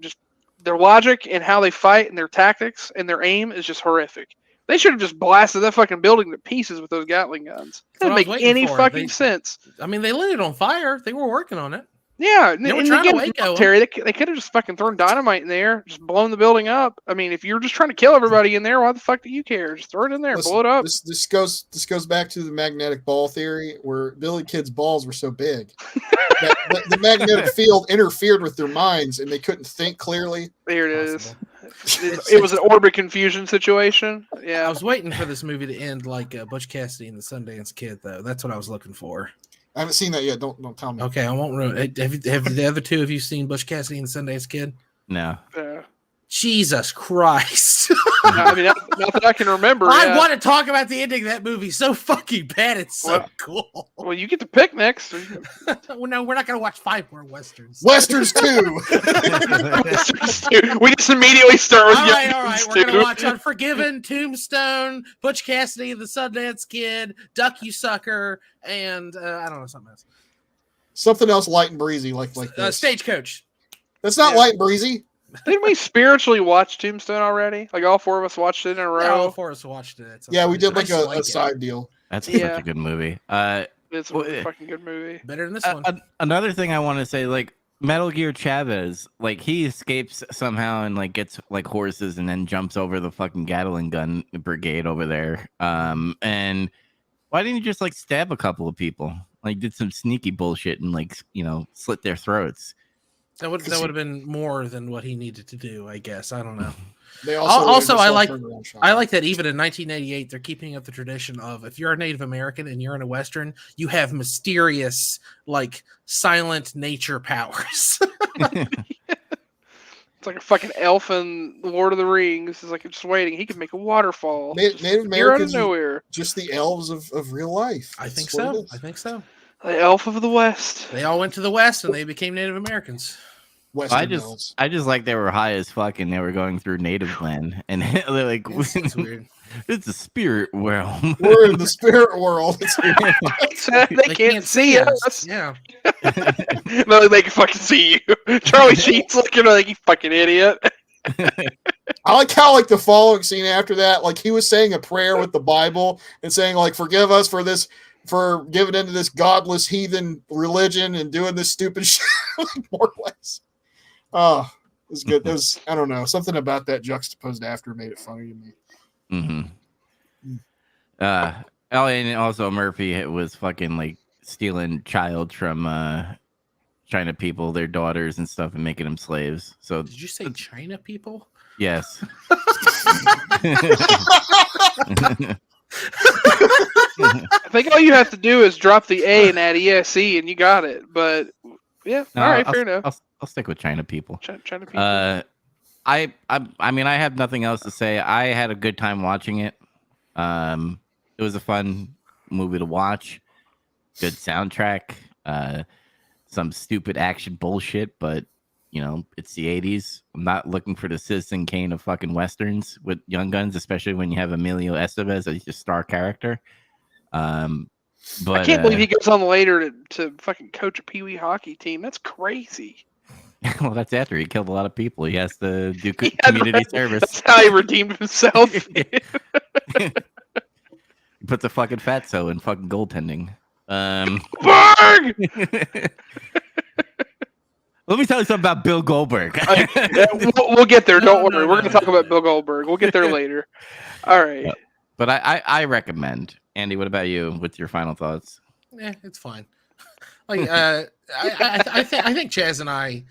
logic and how they fight and their tactics and their aim is just horrific. They should have just blasted that fucking building to pieces with those Gatling guns. It doesn't make any fucking sense. I mean, they lit it on fire. They were working on it. Yeah, They were and trying to again, Waco 'em. military, they could have just fucking thrown dynamite in there, just blown the building up. I mean, if you're just trying to kill everybody in there, why the fuck do you care? Just throw it in there, Listen, blow it up. This goes back to the magnetic ball theory, where Billy Kid's balls were so big that the magnetic field interfered with their minds, and they couldn't think clearly. There it is. Possible. It was an orbit confusion situation. Yeah, I was waiting for this movie to end like Butch Cassidy and the Sundance Kid, though. That's what I was looking for. I haven't seen that yet. Don't tell me. Okay, I won't ruin it. Have the other 2 of you seen Butch Cassidy and the Sundance Kid? No. Jesus Christ. I mean, not that I can remember. I want to talk about the ending of that movie so fucking bad. It's so cool. Well, you get to pick next. Well, no, we're not going to watch 5 more Westerns. Westerns 2. We just immediately start with All right. Young We're Guns going to 2. watch Unforgiven, Tombstone, Butch Cassidy and the Sundance Kid, Duck You Sucker, and I don't know, something else. Something else light and breezy like this. Stagecoach. That's not light and breezy. Didn't we spiritually watch Tombstone already? Like all 4 of us watched it in a row. Yeah, all 4 of us watched it. Yeah, we did like I just a it. side deal. That's Yeah. such a good movie. It's a fucking good movie. Better than this one. Another thing I want to say, like Metal Gear Chavez, like he escapes somehow and like gets like horses and then jumps over the fucking Gatling gun brigade over there. And why didn't you just like stab a couple of people? Like did some sneaky bullshit and like slit their throats. That would have been more than what he needed to do, I guess. I don't know. They Also, I like turnaround shot. I like that even in 1988, they're keeping up the tradition of if you're a Native American and you're in a Western, you have mysterious, like silent nature powers. It's like a fucking elf in Lord of the Rings. It's like just waiting. He can make a waterfall. Native You're out of Americans, nowhere. just the elves of real life. I think That's what it so. is. I think so. The elf of the West. They all went to the West and they became Native Americans. Western elves. I just like they were high as fuck and they were going through native land and they're like It's weird. it's a spirit realm. We're in the spirit world. They can't see us. Yeah. No, they can fucking see you. Charlie Sheen's looking like you fucking idiot. I like how like the following scene after that, like he was saying a prayer with the Bible and saying like, forgive us for this, for giving into this godless heathen religion and doing this stupid shit. More or less. Oh, it was good. It was, I don't know, something about that juxtaposed after made it funny to me. Mm-hmm. Oh, and also Murphy was fucking like stealing child from China people, their daughters and stuff, and making them slaves. So Did you say China people? yes. I think all you have to do is drop the A and add ESE and you got it. But yeah, No, all right, I'll, fair enough. I'll stick with China people. China people. I mean, I have nothing else to say. I had a good time watching it. It was a fun movie to watch. Good soundtrack. Some stupid action bullshit, but it's the 80s. I'm not looking for the Citizen Kane of fucking westerns with Young Guns, especially when you have Emilio Estevez as your star character. But I can't believe he goes on later to fucking coach a Pee Wee hockey team. That's crazy. well, that's after he killed a lot of people. He has to do community service. That's how he redeemed himself. He puts a fucking fatso in fucking goaltending. Berg! Let me tell you something about Bill Goldberg. We'll get there. Don't worry. We're going to talk about Bill Goldberg. We'll get there later. All right. But I recommend. Andy, what about you? What's your final thoughts? Yeah, it's fine. Like I think Chaz and I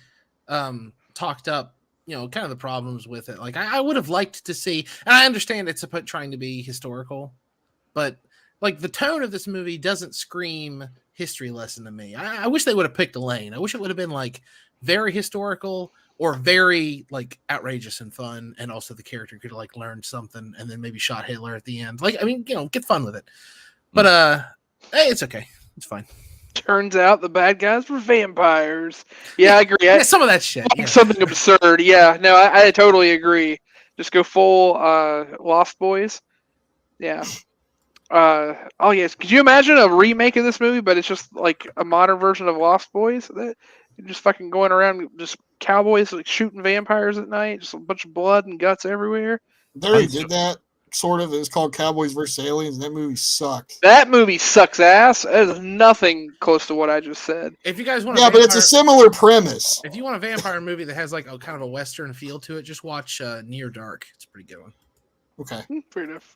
talked up, kind of the problems with it. Like I would have liked to see, and I understand it's trying to be historical, but like the tone of this movie doesn't scream history lesson to me. I wish they would have picked a lane. I wish it would have been like very historical or very like outrageous and fun, and also the character could have like learned something and then maybe shot Hitler at the end. Like, I mean, get fun with it. But hey, it's okay. It's fine. Turns out the bad guys were vampires. Yeah, I agree. Yeah, some of that shit. Like something absurd. Yeah, no, I totally agree. Just go full Lost Boys. Yeah. Oh yes. Could you imagine a remake of this movie, but it's just like a modern version of Lost Boys? That just fucking going around, just cowboys like shooting vampires at night, just a bunch of blood and guts everywhere. They already did that. Sort of. It was called Cowboys vs. Aliens, and that movie sucked. That movie sucks ass. It is nothing close to what I just said. If you guys want, but it's a similar premise. If you want a vampire movie that has like a kind of a western feel to it, just watch Near Dark. It's a pretty good one. Okay, fair enough.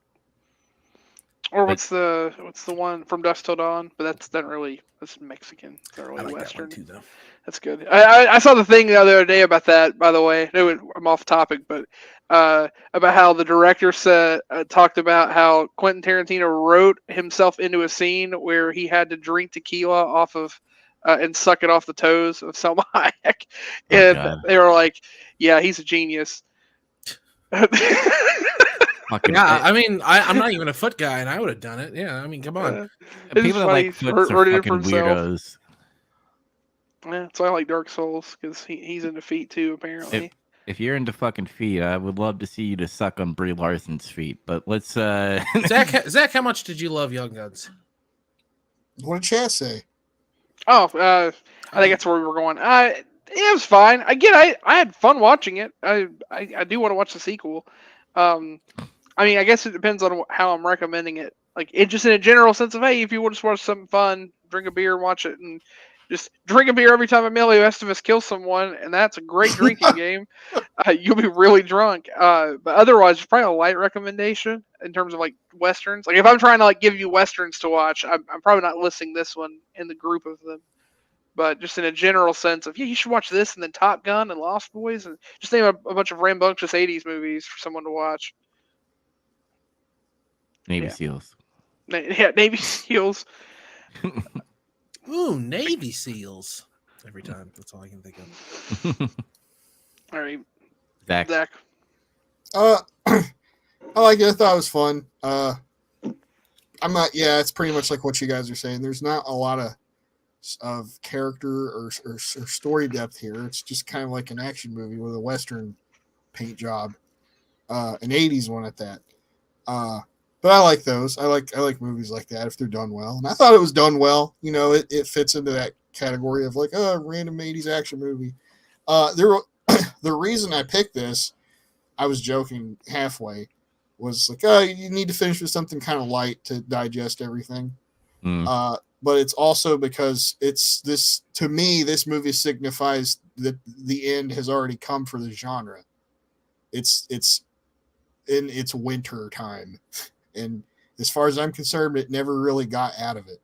Or what's the one From Dusk Till Dawn? But that's Mexican. It's not really I like western. that one too, though. That's good. I saw the thing the other day about that, by the way. I'm off topic, but about how the director talked about how Quentin Tarantino wrote himself into a scene where he had to drink tequila off of and suck it off the toes of Selma Hayek. And they were like, yeah, he's a genius. Yeah, I mean, I'm not even a foot guy, and I would have done it. Yeah, I mean, come on. People that like foots are fucking weirdos. Yeah, that's why I like Dark Souls, because he's into feet too, apparently. If you're into fucking feet, I would love to see you to suck on Brie Larson's feet. But let's Zach, how much did you love Young Guns? What did Chaz say? Oh, I think that's where we were going. It was fine. Again, I had fun watching it. I do want to watch the sequel. I mean, I guess it depends on how I'm recommending it. Like, it just in a general sense of, hey, if you want to just watch something fun, drink a beer and watch it, and just drink a beer every time Emilio Estevez kills someone, and that's a great drinking game. You'll be really drunk. But otherwise, it's probably a light recommendation in terms of like westerns. Like, if I'm trying to like give you westerns to watch, I'm probably not listing this one in the group of them. But just in a general sense of, yeah, you should watch this, and then Top Gun and Lost Boys, and just name a bunch of rambunctious 80s movies for someone to watch. Navy SEALs. Yeah, Navy SEALs. Ooh, Navy SEALs. Every time. That's all I can think of. All right. Zach. I like it. I thought it was fun. It's pretty much like what you guys are saying. There's not a lot of character or story depth here. It's just kind of like an action movie with a Western paint job. An 80s one at that. But I like those. I like movies like that if they're done well. And I thought it was done well. It fits into that category of like a random 80s action movie. The reason I picked this, I was joking halfway, was like, you need to finish with something kind of light to digest everything. But it's also because to me, this movie signifies that the end has already come for the genre. It's in its winter time. And as far as I'm concerned, it never really got out of it.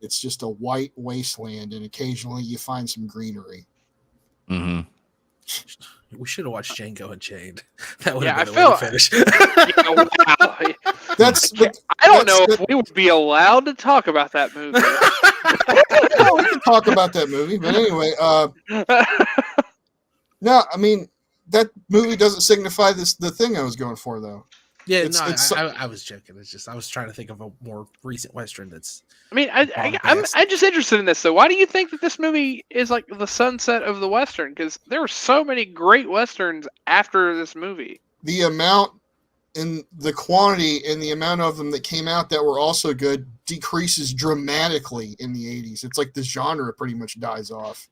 It's just a white wasteland, and occasionally you find some greenery. Mm-hmm. We should have watched Django Unchained. That would I have been the way to finish. Wow. I don't know if we would be allowed to talk about that movie. We can talk about that movie, but anyway. No, I mean, that movie doesn't signify the thing I was going for, though. Yeah, I was joking. It's just I was trying to think of a more recent Western that's. I mean, I'm just interested in this though. Why do you think that this movie is like the sunset of the Western? Because there were so many great Westerns after this movie. The amount and the quantity and the amount of them that came out that were also good decreases dramatically in the 80s. It's like the genre pretty much dies off.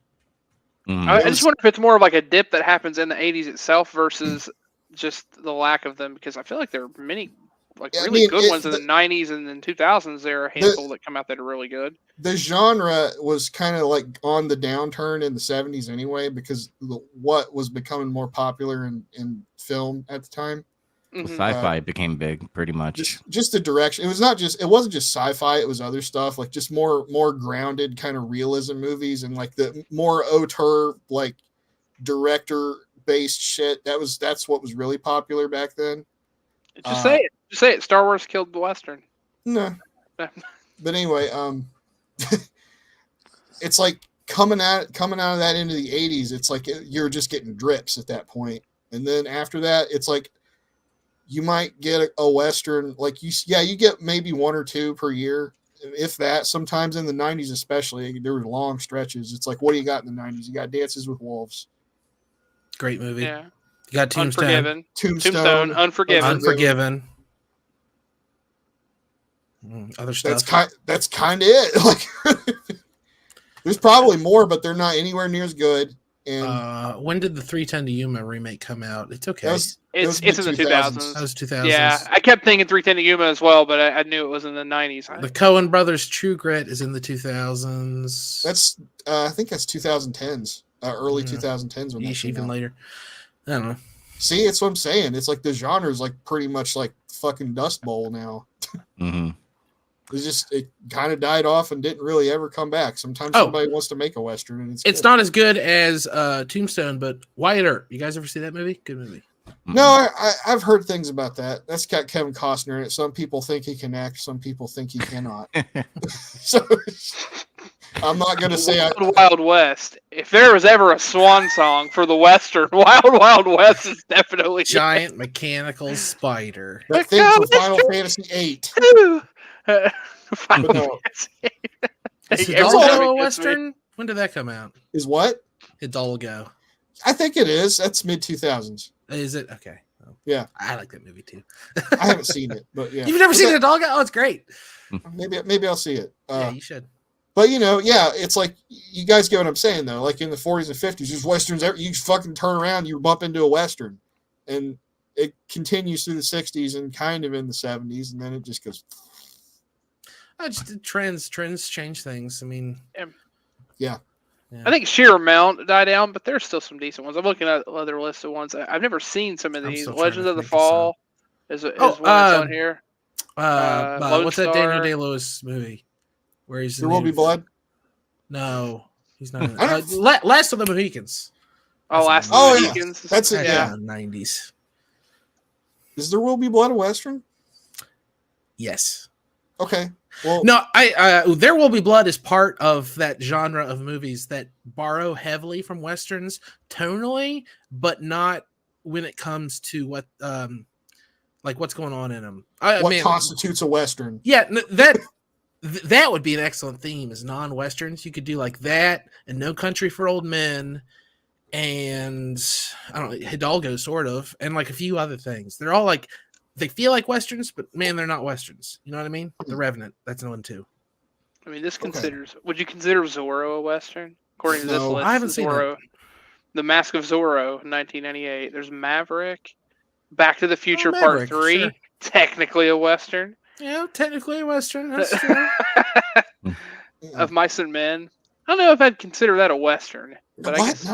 I just wonder if it's more of like a dip that happens in the 80s itself versus just the lack of them, because I feel like there are many good ones in the 90s and then 2000s. There are a handful that come out that are really good. The genre was kind of like on the downturn in the 70s anyway, because what was becoming more popular in film at the time. Sci-fi became big, pretty much. Just the direction. It wasn't just sci-fi. It was other stuff, like just more grounded kind of realism movies, and like the more auteur, like director based shit. That's what was really popular back then. Just say it. Just say it. Star Wars killed the Western. No. But anyway, it's like coming out of that into the 80s. It's like you're just getting drips at that point, and then after that, it's like. You might get a Western, like you get maybe one or two per year, if that. Sometimes in the 90s especially, there were long stretches. It's like, what do you got in the 90s? You got Dances with Wolves. Great movie. Yeah. You got Tombstone. Tombstone. Unforgiven. Other stuff. That's kind of it. Like, there's probably more, but they're not anywhere near as good. And when did the 310 to Yuma remake come out? It's okay. It's in the 2000s. That was 2000s. Yeah, I kept thinking 310 to Yuma as well, but I knew it was in the 90s. The Coen Brothers True Grit is in the 2000s. That's I think that's 2010s, early 2010s. When that even later. I don't know. See, it's what I'm saying. It's like the genre is like pretty much like fucking Dust Bowl now. Mm-hmm. It kind of died off and didn't really ever come back. Sometimes somebody wants to make a Western, and it's not as good as Tombstone, but Wyatt Earp. You guys ever see that movie? Good movie. No, I've heard things about that. That's got Kevin Costner in it. Some people think he can act. Some people think he cannot. So I'm not going to say Wild West. If there was ever a swan song for the Western, Wild West is definitely giant mechanical spider. That thing from Final Fantasy VIII. Is Hidalgo a Western? When did that come out? Is what? Hidalgo. I think it is. That's mid 2000s. Is it? Okay. Well, yeah. I like that movie too. I haven't seen it, but yeah. You've never seen Hidalgo? Oh, it's great. Maybe I'll see it. Yeah, you should. But it's like, you guys get what I'm saying though. Like in the 40s and 50s, there's Westerns. You fucking turn around, you bump into a Western, and it continues through the 60s and kind of in the 70s, and then it just goes. Trends change things. I mean, yeah. I think sheer amount died down, but there's still some decent ones. I'm looking at other lists of ones. I've never seen some of these. Legends of the Fall is one that's on here. What's that Daniel Day-Lewis movie? Where he's There Will Be Blood? No, he's not. Last of the Mohicans. Last of the Mohicans. That's it. Yeah, 90s. Is There Will Be Blood a Western? Yes. Okay. Well, no, There Will Be Blood is part of that genre of movies that borrow heavily from Westerns tonally, but not when it comes to what, like what's going on in them. What constitutes a Western? Yeah, that would be an excellent theme as non-Westerns. You could do like that and No Country for Old Men and I don't know, Hidalgo sort of, and like a few other things. They're all like, they feel like Westerns, but man, they're not Westerns. You know what I mean? The Revenant, that's one too. I mean, would you consider Zorro a Western? According to this list, I haven't seen Zorro. The Mask of Zorro, 1998. There's Maverick, Back to the Future Part 3, sure. Technically a Western. Yeah, technically a Western. That's true. Of Mice and Men. I don't know if I'd consider that a Western. But what? I guess,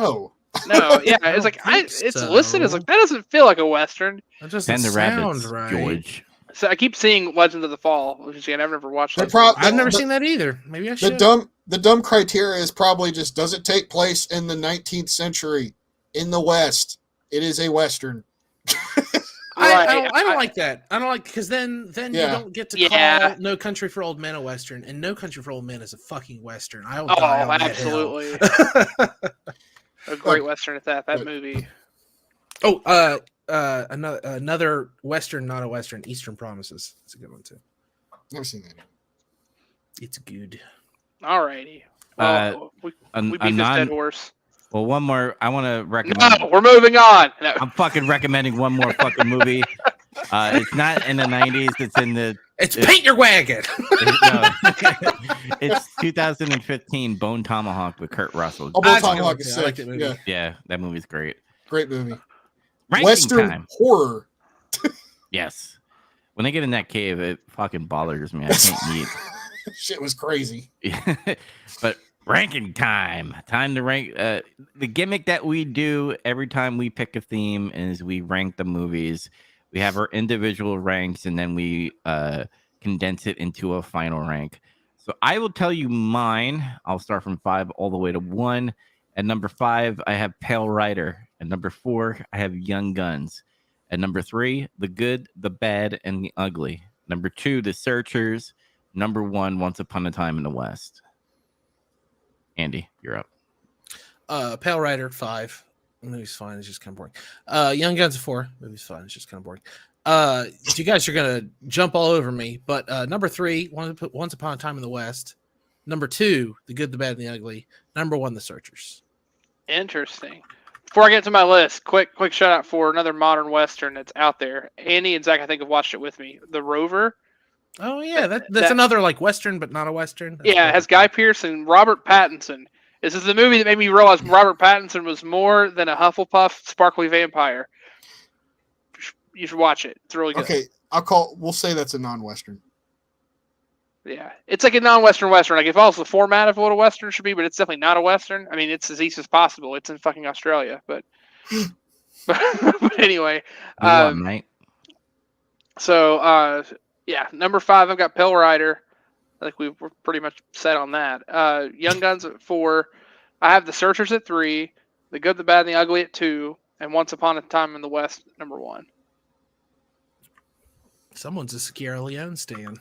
no, yeah, it's like it's listed as like that doesn't feel like a Western. That doesn't sound right. George. So I keep seeing Legends of the Fall, which again I've never watched. I've never seen that either. Maybe I should. The dumb criteria is probably just, does it take place in the 19th century in the West? It is a Western. I don't like that. I don't like, because then you don't get to call No Country for Old Men a Western, and No Country for Old Men is a fucking Western. I will die on absolutely. A great Western at that movie. Oh, another Western, not a Western, Eastern Promises. It's a good one too. Never seen that. It's good. Alrighty. Well, we beat this dead horse. Well, one more. I want to recommend. No, we're moving on. No. I'm fucking recommending one more fucking movie. It's not in the 90s. It's in the. It's Paint Your Wagon. It's 2015 Bone Tomahawk with Kurt Russell. Oh, Bone Tomahawk is I like sick. that movie. Yeah, that movie's great. Great movie. Ranking Western time. horror. Yes. When they get in that cave, it fucking bothers me. I can't eat. Shit was crazy. But ranking time. Time to rank. The gimmick that we do every time we pick a theme is we rank the movies. We have our individual ranks, and then we condense it into a final rank. So I will tell you mine. I'll start from 5 all the way to 1. At number 5, I have Pale Rider. At number 4, I have Young Guns. At number 3, The Good, the Bad, and the Ugly. Number 2, The Searchers. Number 1, Once Upon a Time in the West. Andy, you're up. Pale Rider 5. Movie's fine. It's just kind of boring. Young Guns 4. Movie's fine. It's just kind of boring. You guys are gonna jump all over me, but number 3, Once Upon a Time in the West. Number 2, The Good, the Bad, and the Ugly. Number 1, The Searchers. Interesting. Before I get to my list, quick shout out for another modern Western that's out there. Andy and Zach, I think, have watched it with me. The Rover. Oh yeah, that's another like Western, but not a Western. That's it has Guy Pearce and Robert Pattinson. This is the movie that made me realize Robert Pattinson was more than a Hufflepuff sparkly vampire. You should watch it. It's really good. Okay, we'll say that's a non-Western. Yeah, it's like a non-Western Western. Like it follows the format of what a Western should be, but it's definitely not a Western. I mean, it's as east as possible. It's in fucking Australia, but anyway. Mate. So, yeah, number 5, I've got Pale Rider. I think we're pretty much set on that. Young Guns at 4. I have The Searchers at 3. The Good, the Bad, and the Ugly at 2. And Once Upon a Time in the West, number 1. Someone's a Sierra Leone stan.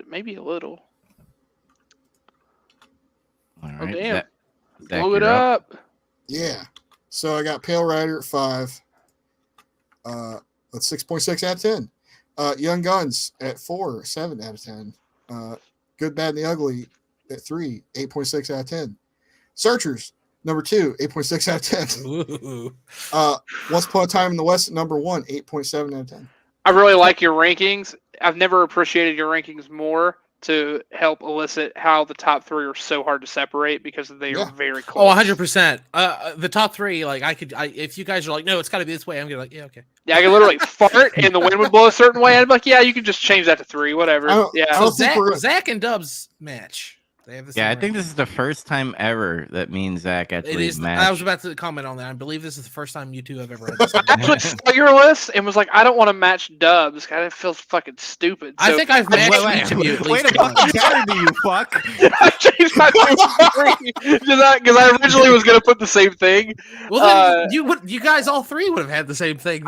Maybe a little. All right. Oh, damn. Zach, Blow it you're up. Yeah. So I got Pale Rider at 5. That's 6.6 out of 10. Young Guns at 4, 7 out of 10. Good, Bad, and the Ugly at 3, 8.6 out of 10. Searchers, number 2, 8.6 out of 10. Once Upon a Time in the West at number 1, 8.7 out of 10. I really like your rankings. I've never appreciated your rankings more to help elicit how the top 3 are so hard to separate because they are very close. Oh, 100%. The top 3, like if you guys are like, no, it's got to be this way, I'm gonna be like, yeah, okay. Yeah, I could literally fart and the wind would blow a certain way. I'd be like, yeah, you can just change that to 3, whatever. So Zach and Dubs match. They have the same I think this is the first time ever that me and Zach actually matched. I was about to comment on that. I believe this is the first time you two have ever had this. I actually saw your list and was like, I don't want to match Dubs. It feels fucking stupid. So, I think I've matched each of you at least. Wait a fucking counter, you fuck. I changed my 2 because I originally was going to put the same thing. Well, then you guys all 3 would have had the same thing.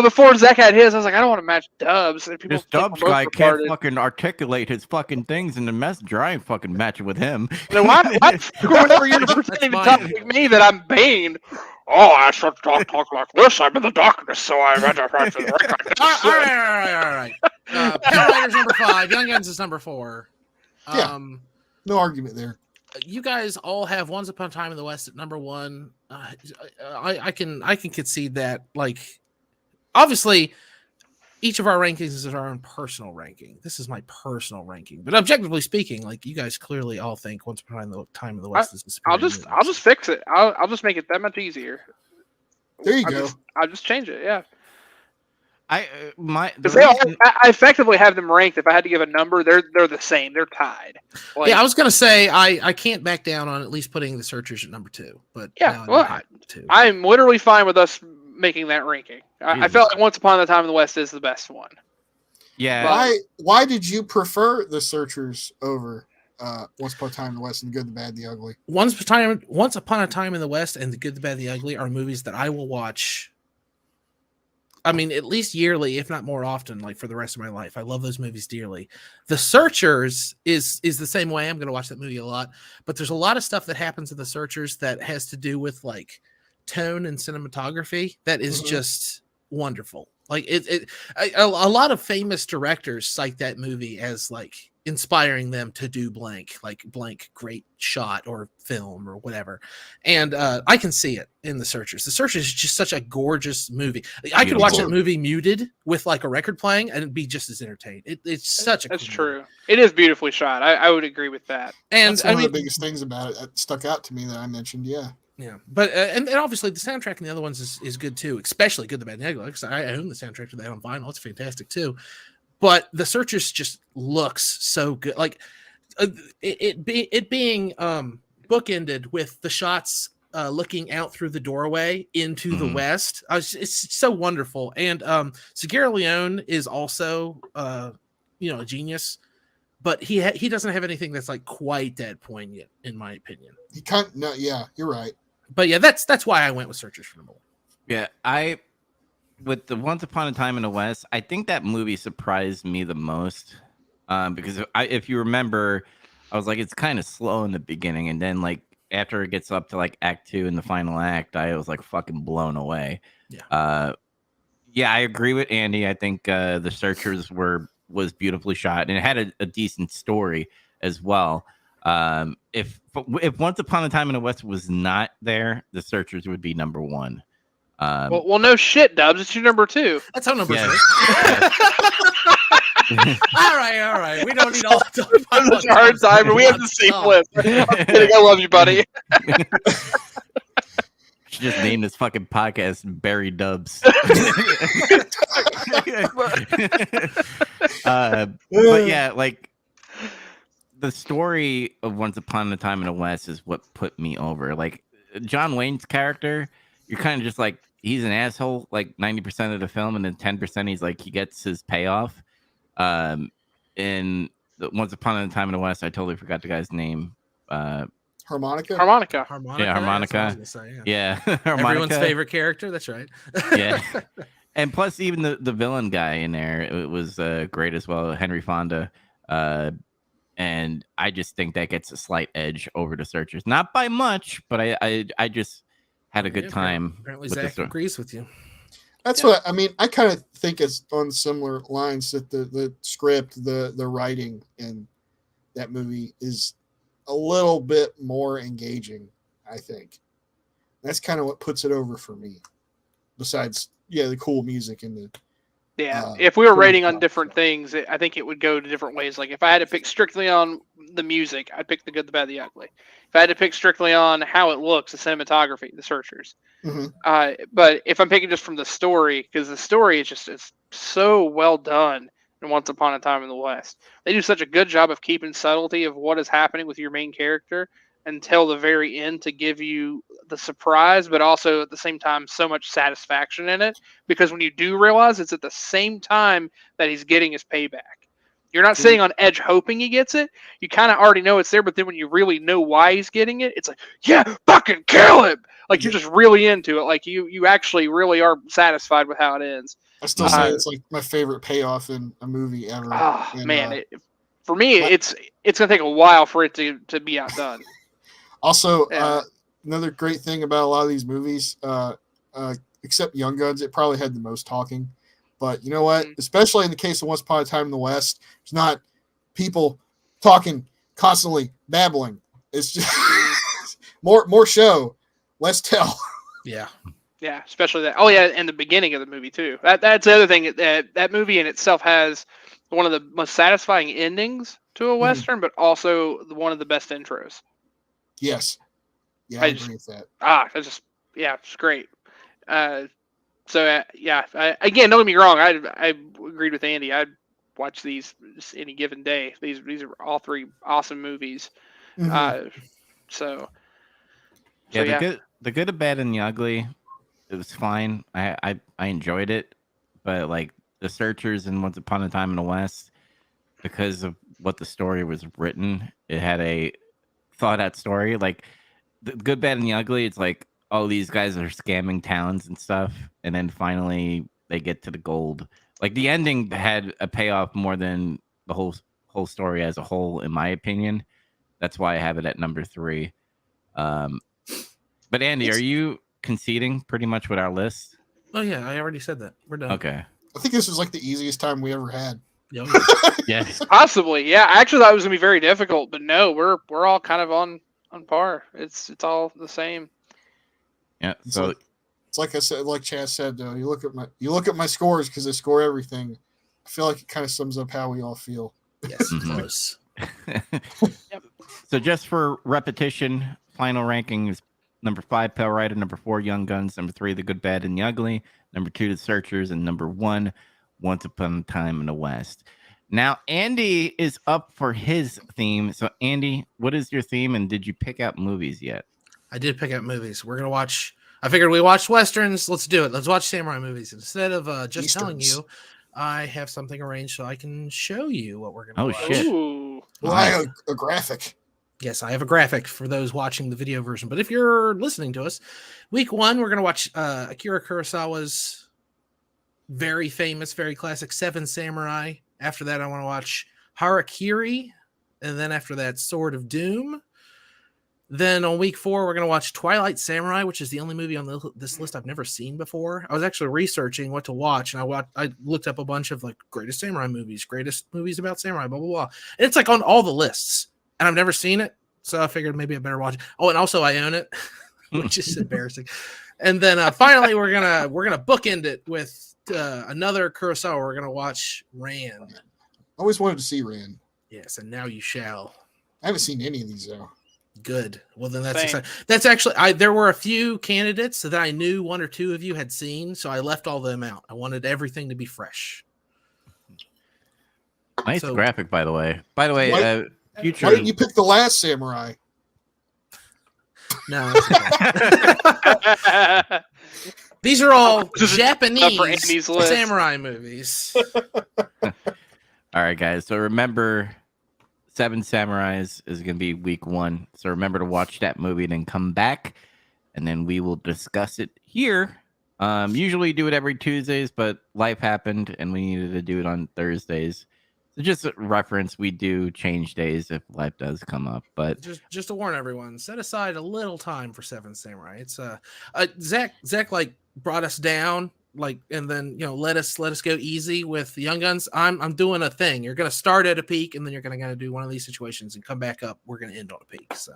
Before Zach had his, I was like, I don't want to match Dubs. And This Dubs guy can't fucking articulate his fucking things in the messenger. I ain't fucking matching with him. Then why whenever you're pretending to talk like me that I'm Bane? Oh, I should talk like this. I'm in the darkness, so I read the All right. Pale Rider's number 5. Young Guns is number 4. No argument there. You guys all have Once Upon a Time in the West at number 1. I can concede that. Like, obviously, each of our rankings is our own personal ranking. This is my personal ranking, but objectively speaking, like you guys clearly all think Once Upon a Time in the West is the superior movie. I'll just fix it. I'll just make it that much easier. There you go. I'll just change it. Yeah. I effectively have them ranked. If I had to give a number, they're the same. They're tied. Like, I was gonna say I can't back down on at least putting The Searchers at number 2, but I'm literally fine with us making that ranking. I felt like Once Upon a Time in the West is the best one. Yeah. Why did you prefer The Searchers over Once Upon a Time in the West and The Good, the Bad, the Ugly? Once Upon a Time in the West and The Good, the Bad, the Ugly are movies that I will watch. I mean, at least yearly, if not more often, like for the rest of my life. I love those movies dearly. The Searchers is the same way. I'm going to watch that movie a lot, but there's a lot of stuff that happens in The Searchers that has to do with like tone and cinematography that is Mhm. just wonderful. Like a lot of famous directors cite that movie as like inspiring them to do blank great shot or film or whatever. And I can see it in The Searchers. The Searchers is just such a gorgeous movie. I could watch that movie muted with like a record playing and it'd be just as entertained. It's such a That's cool true. movie. It is beautifully shot. I would agree with that. And That's one of the biggest things about it that stuck out to me that I mentioned. Yeah. Yeah, but and obviously the soundtrack and the other ones is good too, especially Good, the Bad, and the Ugly. Because I own the soundtrack to that on vinyl; it's fantastic too. But The Searchers just looks so good, like it being bookended with the shots looking out through the doorway into the west. It's so wonderful, and Segura Leone is also a genius, but he doesn't have anything that's like quite that poignant, in my opinion. He can't. No, yeah, you're right. But yeah, that's why I went with Searchers for number one. Yeah, with the Once Upon a Time in the West, I think that movie surprised me the most because if you remember, I was like, it's kind of slow in the beginning, and then like after it gets up to like Act 2 in the final act, I was like fucking blown away. Yeah, yeah, I agree with Andy. I think The Searchers was beautifully shot, and it had a decent story as well. If Once Upon a Time in the West was not there, The Searchers would be number one. Well, no shit, Dubs. It's your number 2. that's how number Yes. all right. We don't need all the talk about It's a hard time, but we have the same list. I'm kidding. I love you, buddy. Should just name this fucking podcast Barry Dubs. But yeah, like the story of Once Upon a Time in the West is what put me over. Like John Wayne's character, you're kind of just like, he's an asshole like 90% of the film, and then 10% he's like, he gets his payoff. In Once Upon a Time in the West, I totally forgot the guy's name. Harmonica. Harmonica. Yeah, Harmonica. Yeah, Harmonica. Everyone's favorite character. That's right. Yeah. And plus, even the villain guy in there, it was great as well, Henry Fonda. And I just think that gets a slight edge over The Searchers. Not by much, but I just had a good time. Apparently, with Zach agrees with you. That's what I mean. I kind of think it's on similar lines that the script, the writing in that movie is a little bit more engaging. I think that's kind of what puts it over for me. Besides, the cool music and the if we were rating on different things, I think it would go to different ways. Like if I had to pick strictly on the music, I'd pick The Good, the Bad, the Ugly. If I had to pick strictly on how it looks, the cinematography, The Searchers. Mm-hmm. But if I'm picking just from the story, because the story is it's so well done in Once Upon a Time in the West. They do such a good job of keeping subtlety of what is happening with your main character until the very end to give you the surprise, but also at the same time so much satisfaction in it, because when you do realize it's at the same time that he's getting his payback. You're not sitting on edge hoping he gets it. You kind of already know it's there, but then when you really know why he's getting it, it's like, yeah, fucking kill him. Like you're just really into it. Like you actually really are satisfied with how it ends. I still say it's like my favorite payoff in a movie ever. Oh man, for me, it's gonna take a while for it to be outdone. Also, another great thing about a lot of these movies, except Young Guns, it probably had the most talking. But you know what? Especially in the case of Once Upon a Time in the West, it's not people talking constantly, babbling. It's just more show, less tell. Yeah. Yeah, especially that. Oh yeah, and the beginning of the movie too. That's the other thing. That movie in itself has one of the most satisfying endings to a Western, but also one of the best intros. Yes. Yeah, I agree with that. It's great. Again, don't get me wrong. I agreed with Andy. I'd watch these just any given day. These are all three awesome movies. Mm-hmm. The Good, the Bad, and the Ugly, it was fine. I enjoyed it, but like The Searchers and Once Upon a Time in the West, because of what the story was written, it had a thought out story. Like The Good, Bad, and the Ugly, it's like, oh, these guys are scamming towns and stuff, and then finally they get to the gold. Like the ending had a payoff more than the whole story as a whole, in my opinion. That's why I have it at number 3. But Andy, are you conceding pretty much with our list? Oh yeah, I already said that. We're done. Okay. I think this was like the easiest time we ever had. Oh, yeah. Yes. Possibly, yeah. I actually thought it was gonna be very difficult, but no, we're all kind of on par. It's all the same. Yeah. It's So like I said, like Chaz said, though, you look at my scores because I score everything. I feel like it kind of sums up how we all feel. Yes, Mhm. close. Yep. So just for repetition, final ranking is number 5, Pale Rider, number 4, Young Guns, number 3, The Good, Bad, and the Ugly, number 2, The Searchers, and number 1, Once Upon a Time in the West. Now, Andy is up for his theme. So, Andy, what is your theme, and did you pick out movies yet? I did pick out movies. We're gonna watch. I figured we watched westerns. Let's do it. Let's watch samurai movies instead of just telling Easterns. you. I have something arranged so I can show you what we're gonna Oh, watch. shit. Ooh. Well, I have a graphic. Yes, I have a graphic for those watching the video version. But if you're listening to us, week 1, we're gonna watch Akira Kurosawa's very famous, very classic Seven Samurai. After that, I want to watch Harakiri, and then after that, Sword of Doom. Then on week 4, we're going to watch Twilight Samurai, which is the only movie on this list I've never seen before. I was actually researching what to watch, and I looked up a bunch of like greatest samurai movies, greatest movies about samurai, blah, blah, blah. And it's like on all the lists, and I've never seen it, so I figured maybe I better watch it. Oh, and also I own it, which is embarrassing. And then finally, we're gonna bookend it with another Kurosawa. We're gonna watch Ran. I always wanted to see Rand. Yes, and now you shall. I haven't seen any of these though. Good. Well, then Same. that's actually there were a few candidates that I knew 1 or 2 of you had seen, so I left all them out. I wanted everything to be fresh. Nice So- graphic, by the way. By the way, future. Why didn't you pick The Last Samurai? No, it's okay. These are all This is Japanese Andy's list. samurai movies. All right, guys. So remember, Seven Samurais is going to be week 1. So remember to watch that movie, then come back, and then we will discuss it here. Usually do it every Tuesdays, but life happened, and we needed to do it on Thursdays. So just a reference, we do change days if life does come up. But just to warn everyone, set aside a little time for Seven Samurai. It's Zach like brought us down, like, and then let us go easy with the Young Guns. I'm doing a thing. You're gonna start at a peak, and then you're gonna do one of these situations and come back up. We're gonna end on a peak. So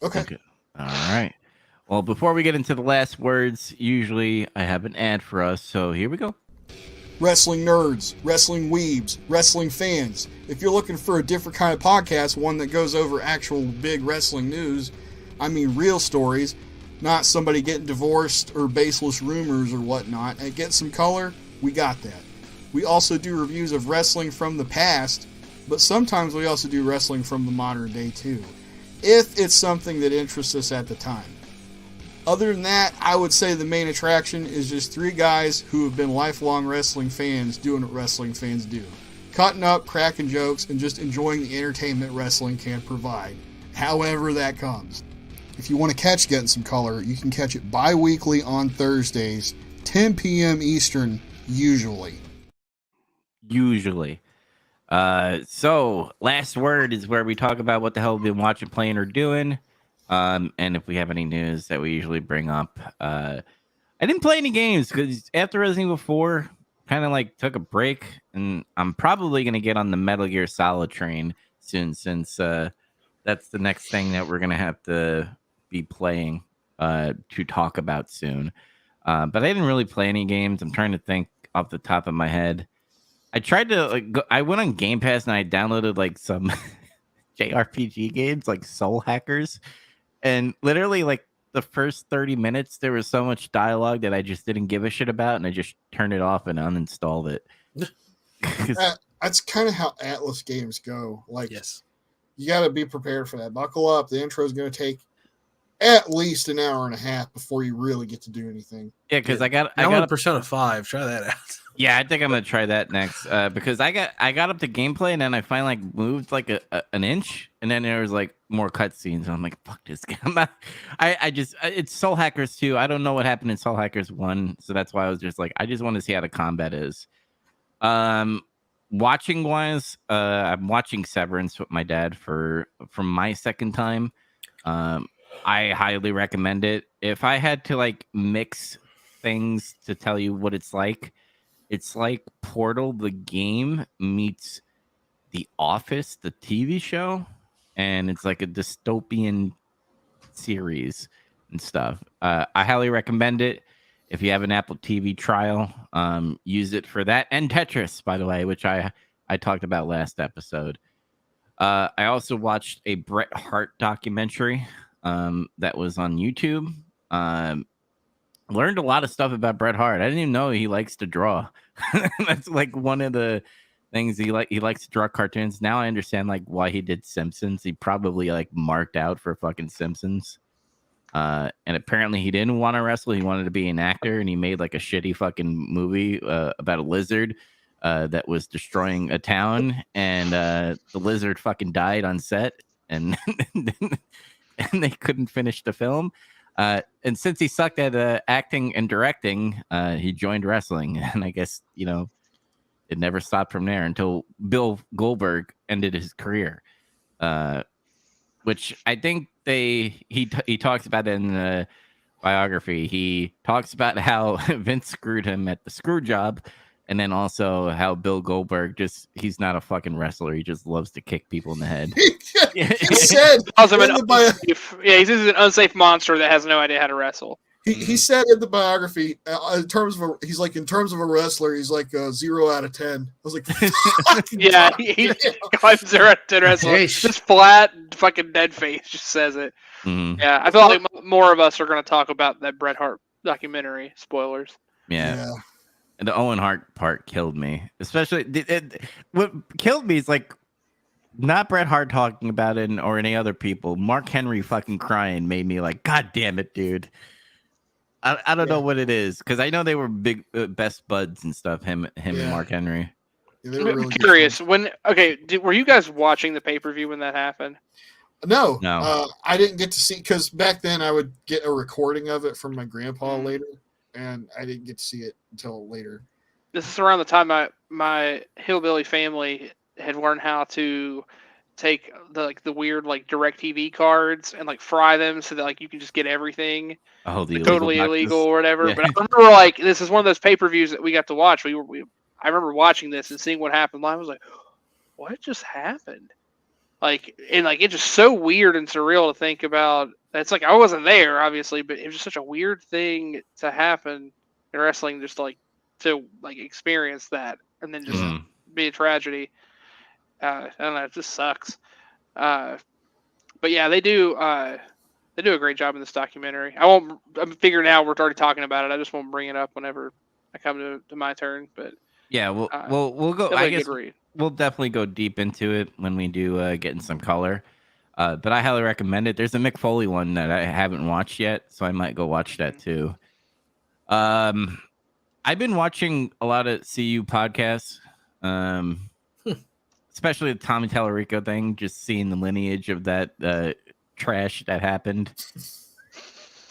Okay. all right. Well, before we get into the last words, usually I have an ad for us. So here we go. Wrestling nerds, wrestling weebs, wrestling fans. If you're looking for a different kind of podcast, one that goes over actual big wrestling news, I mean real stories, not somebody getting divorced or baseless rumors or whatnot, and get some color, we got that. We also do reviews of wrestling from the past, but sometimes we also do wrestling from the modern day too, if it's something that interests us at the time. Other than that, I would say the main attraction is just 3 guys who have been lifelong wrestling fans doing what wrestling fans do. Cutting up, cracking jokes, and just enjoying the entertainment wrestling can provide, however that comes. If you want to catch Getting Some Color, you can catch it bi-weekly on Thursdays, 10 p.m. Eastern, usually. So last word is where we talk about what the hell we've been watching, playing, or doing. And if we have any news that we usually bring up. I didn't play any games because after Resident Evil 4, kind of like took a break, and I'm probably going to get on the Metal Gear Solid train soon, since that's the next thing that we're going to have to be playing to talk about soon. But I didn't really play any games. I'm trying to think off the top of my head. I tried to I went on Game Pass and I downloaded like some JRPG games like Soul Hackers. And literally, like, the first 30 minutes, there was so much dialogue that I just didn't give a shit about, and I just turned it off and uninstalled it. That's kind of how Atlas games go. Like, yes, you got to be prepared for that. Buckle up. The intro is going to take at least an hour and a half before you really get to do anything. Yeah, because I got Persona 5. Try that out. Yeah, I think I'm gonna try that next because I got up to gameplay and then I finally like moved like an inch and then there was like more cutscenes and I'm like, fuck this game. It's Soul Hackers 2. I don't know what happened in Soul Hackers 1, so that's why I was just like, I just want to see how the combat is. Watching wise, I'm watching Severance with my dad from my second time. I highly recommend it. if I had to like mix things to tell you what it's like Portal the game meets The Office the TV show, and it's like a dystopian series and stuff. I highly recommend it. If you have an Apple TV trial, use it for that, and Tetris, by the way, which I talked about last episode. I also watched a Bret Hart documentary that was on YouTube. Learned a lot of stuff about Bret Hart. I didn't even know he likes to draw. That's like one of the things he likes to draw cartoons. Now I understand like why he did Simpsons. He probably like marked out for fucking Simpsons. And apparently he didn't want to wrestle. He wanted to be an actor, and he made like a shitty fucking movie about a lizard that was destroying a town, and the lizard fucking died on set, and and they couldn't finish the film. And since he sucked at acting and directing, he joined wrestling, and I guess it never stopped from there until Bill Goldberg ended his career. Which I think he talks about in the biography. He talks about how Vince screwed him at the screw job, and then also how Bill Goldberg he's not a fucking wrestler. He just loves to kick people in the head. He said he's an unsafe monster that has no idea how to wrestle. He said in the biography, in terms of a wrestler, he's like a 0 out of 10. I was like, yeah, he climbs 0 out of 10 wrestler. Just flat, fucking dead face. Just says it. Mm-hmm. Yeah, I feel like more of us are going to talk about that Bret Hart documentary. Spoilers. Yeah. And the Owen Hart part killed me, especially what killed me is like not Bret Hart talking about it or any other people. Mark Henry fucking crying made me like, God damn it, dude. I don't know what it is, because I know they were big best buds and stuff. Him and Mark Henry. Yeah, really I'm curious. Were you guys watching the pay-per-view when that happened? No. I didn't get to see, because back then I would get a recording of it from my grandpa later, and I didn't get to see it until later. This is around the time my hillbilly family had learned how to take the weird like DirecTV cards and like fry them so that like you can just get everything. Oh, totally illegal or whatever. Yeah. But I remember like this is one of those pay-per-views that we got to watch. I remember watching this and seeing what happened live. I was like, what just happened? It's just so weird and surreal to think about. It's like I wasn't there, obviously, but it was just such a weird thing to happen in wrestling, just like to like experience that and then just be a tragedy. I don't know, it just sucks. But yeah, they do a great job in this documentary. I'm figuring out we're already talking about it. I just won't bring it up whenever I come to my turn. But yeah, we'll go. I guess read. We'll definitely go deep into it when we do get in some color. But I highly recommend it. There's a Mick Foley one that I haven't watched yet, so I might go watch that too. I've been watching a lot of CU podcasts, especially the Tommy Tallarico thing, just seeing the lineage of that trash that happened.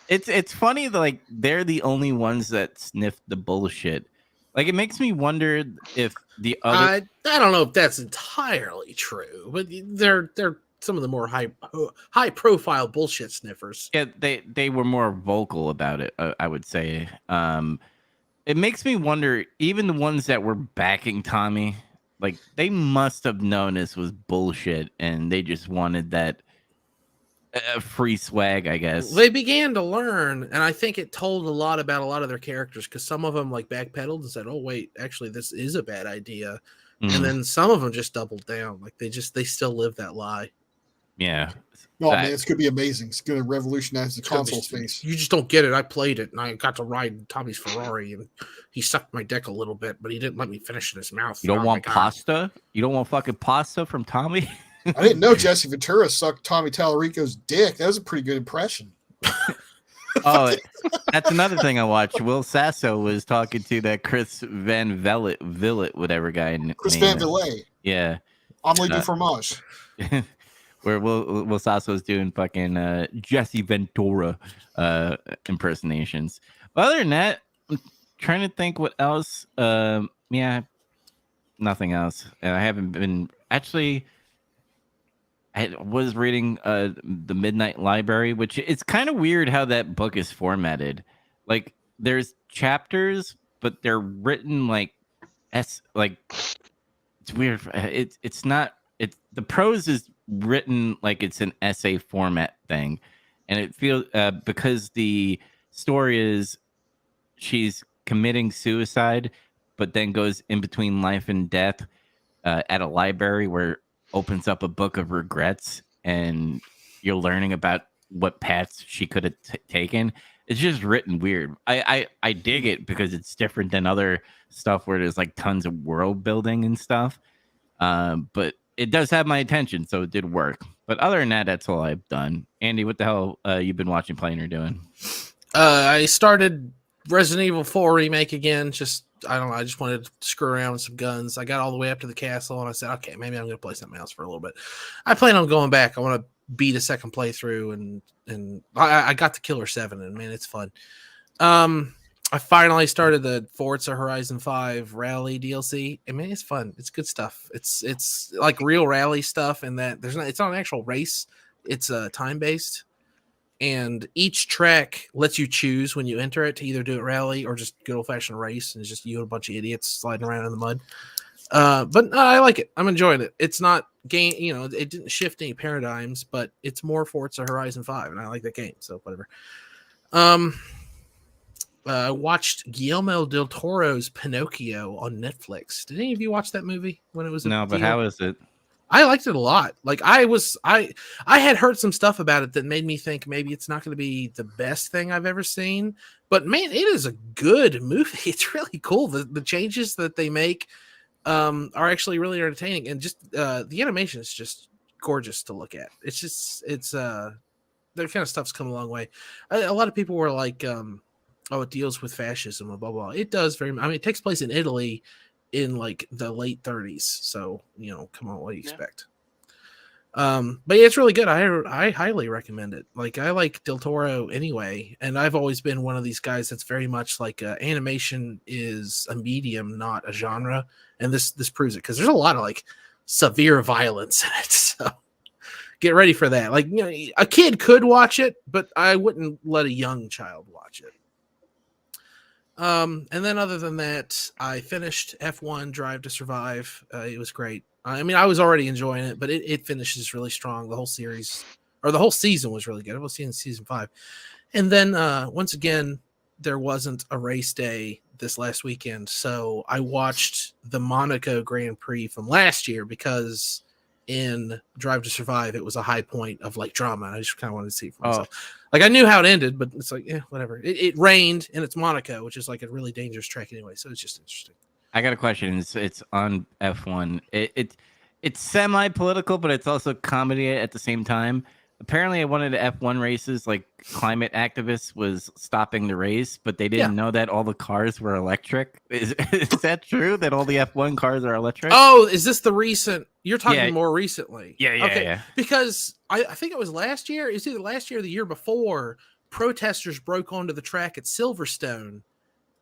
It's funny that like they're the only ones that sniff the bullshit. Like it makes me wonder if the other I don't know if that's entirely true, but they're some of the more high profile bullshit sniffers. Yeah, they were more vocal about it, I would say. It makes me wonder, even the ones that were backing Tommy, like they must have known this was bullshit and they just wanted that free swag, I guess. They began to learn, and I think it told a lot about a lot of their characters, because some of them like backpedaled and said, oh wait, actually this is a bad idea. And then some of them just doubled down. Like they still live that lie. Yeah. Oh man, it's gonna be amazing. It's gonna revolutionize the console space. You just don't get it. I played it and I got to ride Tommy's Ferrari and he sucked my dick a little bit, but he didn't let me finish in his mouth. You don't want pasta? You don't want fucking pasta from Tommy? I didn't know Jesse Ventura sucked Tommy Tallarico's dick. That was a pretty good impression. Oh, that's another thing I watched. Will Sasso was talking to that Chris Van Vliet, whatever guy. Chris Van Vliet. Yeah. Omelette du fromage. Where Will Sasso was doing fucking Jesse Ventura impersonations. But other than that, I'm trying to think what else. Yeah, nothing else. I haven't been actually. I was reading the Midnight Library, which it's kind of weird how that book is formatted. Like there's chapters, but they're written like like it's weird. It's not the prose is written like it's an essay format thing, and it feels because the story is she's committing suicide, but then goes in between life and death at a library where opens up a book of regrets, and you're learning about what paths she could have taken. It's just written weird. I dig it because it's different than other stuff where there's like tons of world building and stuff. But it does have my attention, so it did work. But other than that, that's all I've done. Andy, what the hell you've been watching, playing, or doing? I started Resident Evil 4 remake again. I don't know. I just wanted to screw around with some guns. I got all the way up to the castle, and I said, okay, maybe I'm going to play something else for a little bit. I plan on going back. I want to beat a second playthrough, and I got to Killer 7, and man, it's fun. I finally started the Forza Horizon 5 Rally DLC. I mean, it's fun. It's good stuff. It's like real rally stuff, and that it's not an actual race. It's time based, and each track lets you choose when you enter it to either do it rally or just good old fashioned race, and it's just you and a bunch of idiots sliding around in the mud. But I like it. I'm enjoying it. It's not game, it didn't shift any paradigms, but it's more Forza Horizon 5, and I like that game. So whatever. I watched Guillermo del Toro's Pinocchio on Netflix. Did any of you watch that movie when it was? No, but how is it? I liked it a lot. Like I had heard some stuff about it that made me think maybe it's not going to be the best thing I've ever seen. But man, it is a good movie. It's really cool. The changes that they make are actually really entertaining, and just the animation is just gorgeous to look at. That kind of stuff's come a long way. A lot of people were like, oh, it deals with fascism and blah, blah. It does very much. I mean, it takes place in Italy in like the late 30s. So, come on, what do you expect? But yeah, it's really good. I highly recommend it. Like, I like Del Toro anyway. And I've always been one of these guys that's very much like animation is a medium, not a genre. And this proves it, because there's a lot of like severe violence in it. So get ready for that. Like, a kid could watch it, but I wouldn't let a young child watch it. And then other than that, I finished F1 Drive to Survive. It was great. I mean, I was already enjoying it, but it finishes really strong. The whole series, or the whole season, was really good. I was seeing season 5. And then once again, there wasn't a race day this last weekend, so I watched the Monaco Grand Prix from last year, because in Drive to Survive, it was a high point of like drama. I just kind of wanted to see it for myself. Like, I knew how it ended, but it's like, whatever. It rained, and it's Monaco, which is like a really dangerous track anyway. So it's just interesting. I got a question. It's on F1. It's semi-political, but it's also comedy at the same time. Apparently, at one of the F1 races, like, climate activists was stopping the race, but they didn't know that all the cars were electric. Is that true, that all the F1 cars are electric? Oh, is this the recent? You're talking more recently. Yeah. Okay. Yeah. Because I think it was last year. It's either last year or the year before. Protesters broke onto the track at Silverstone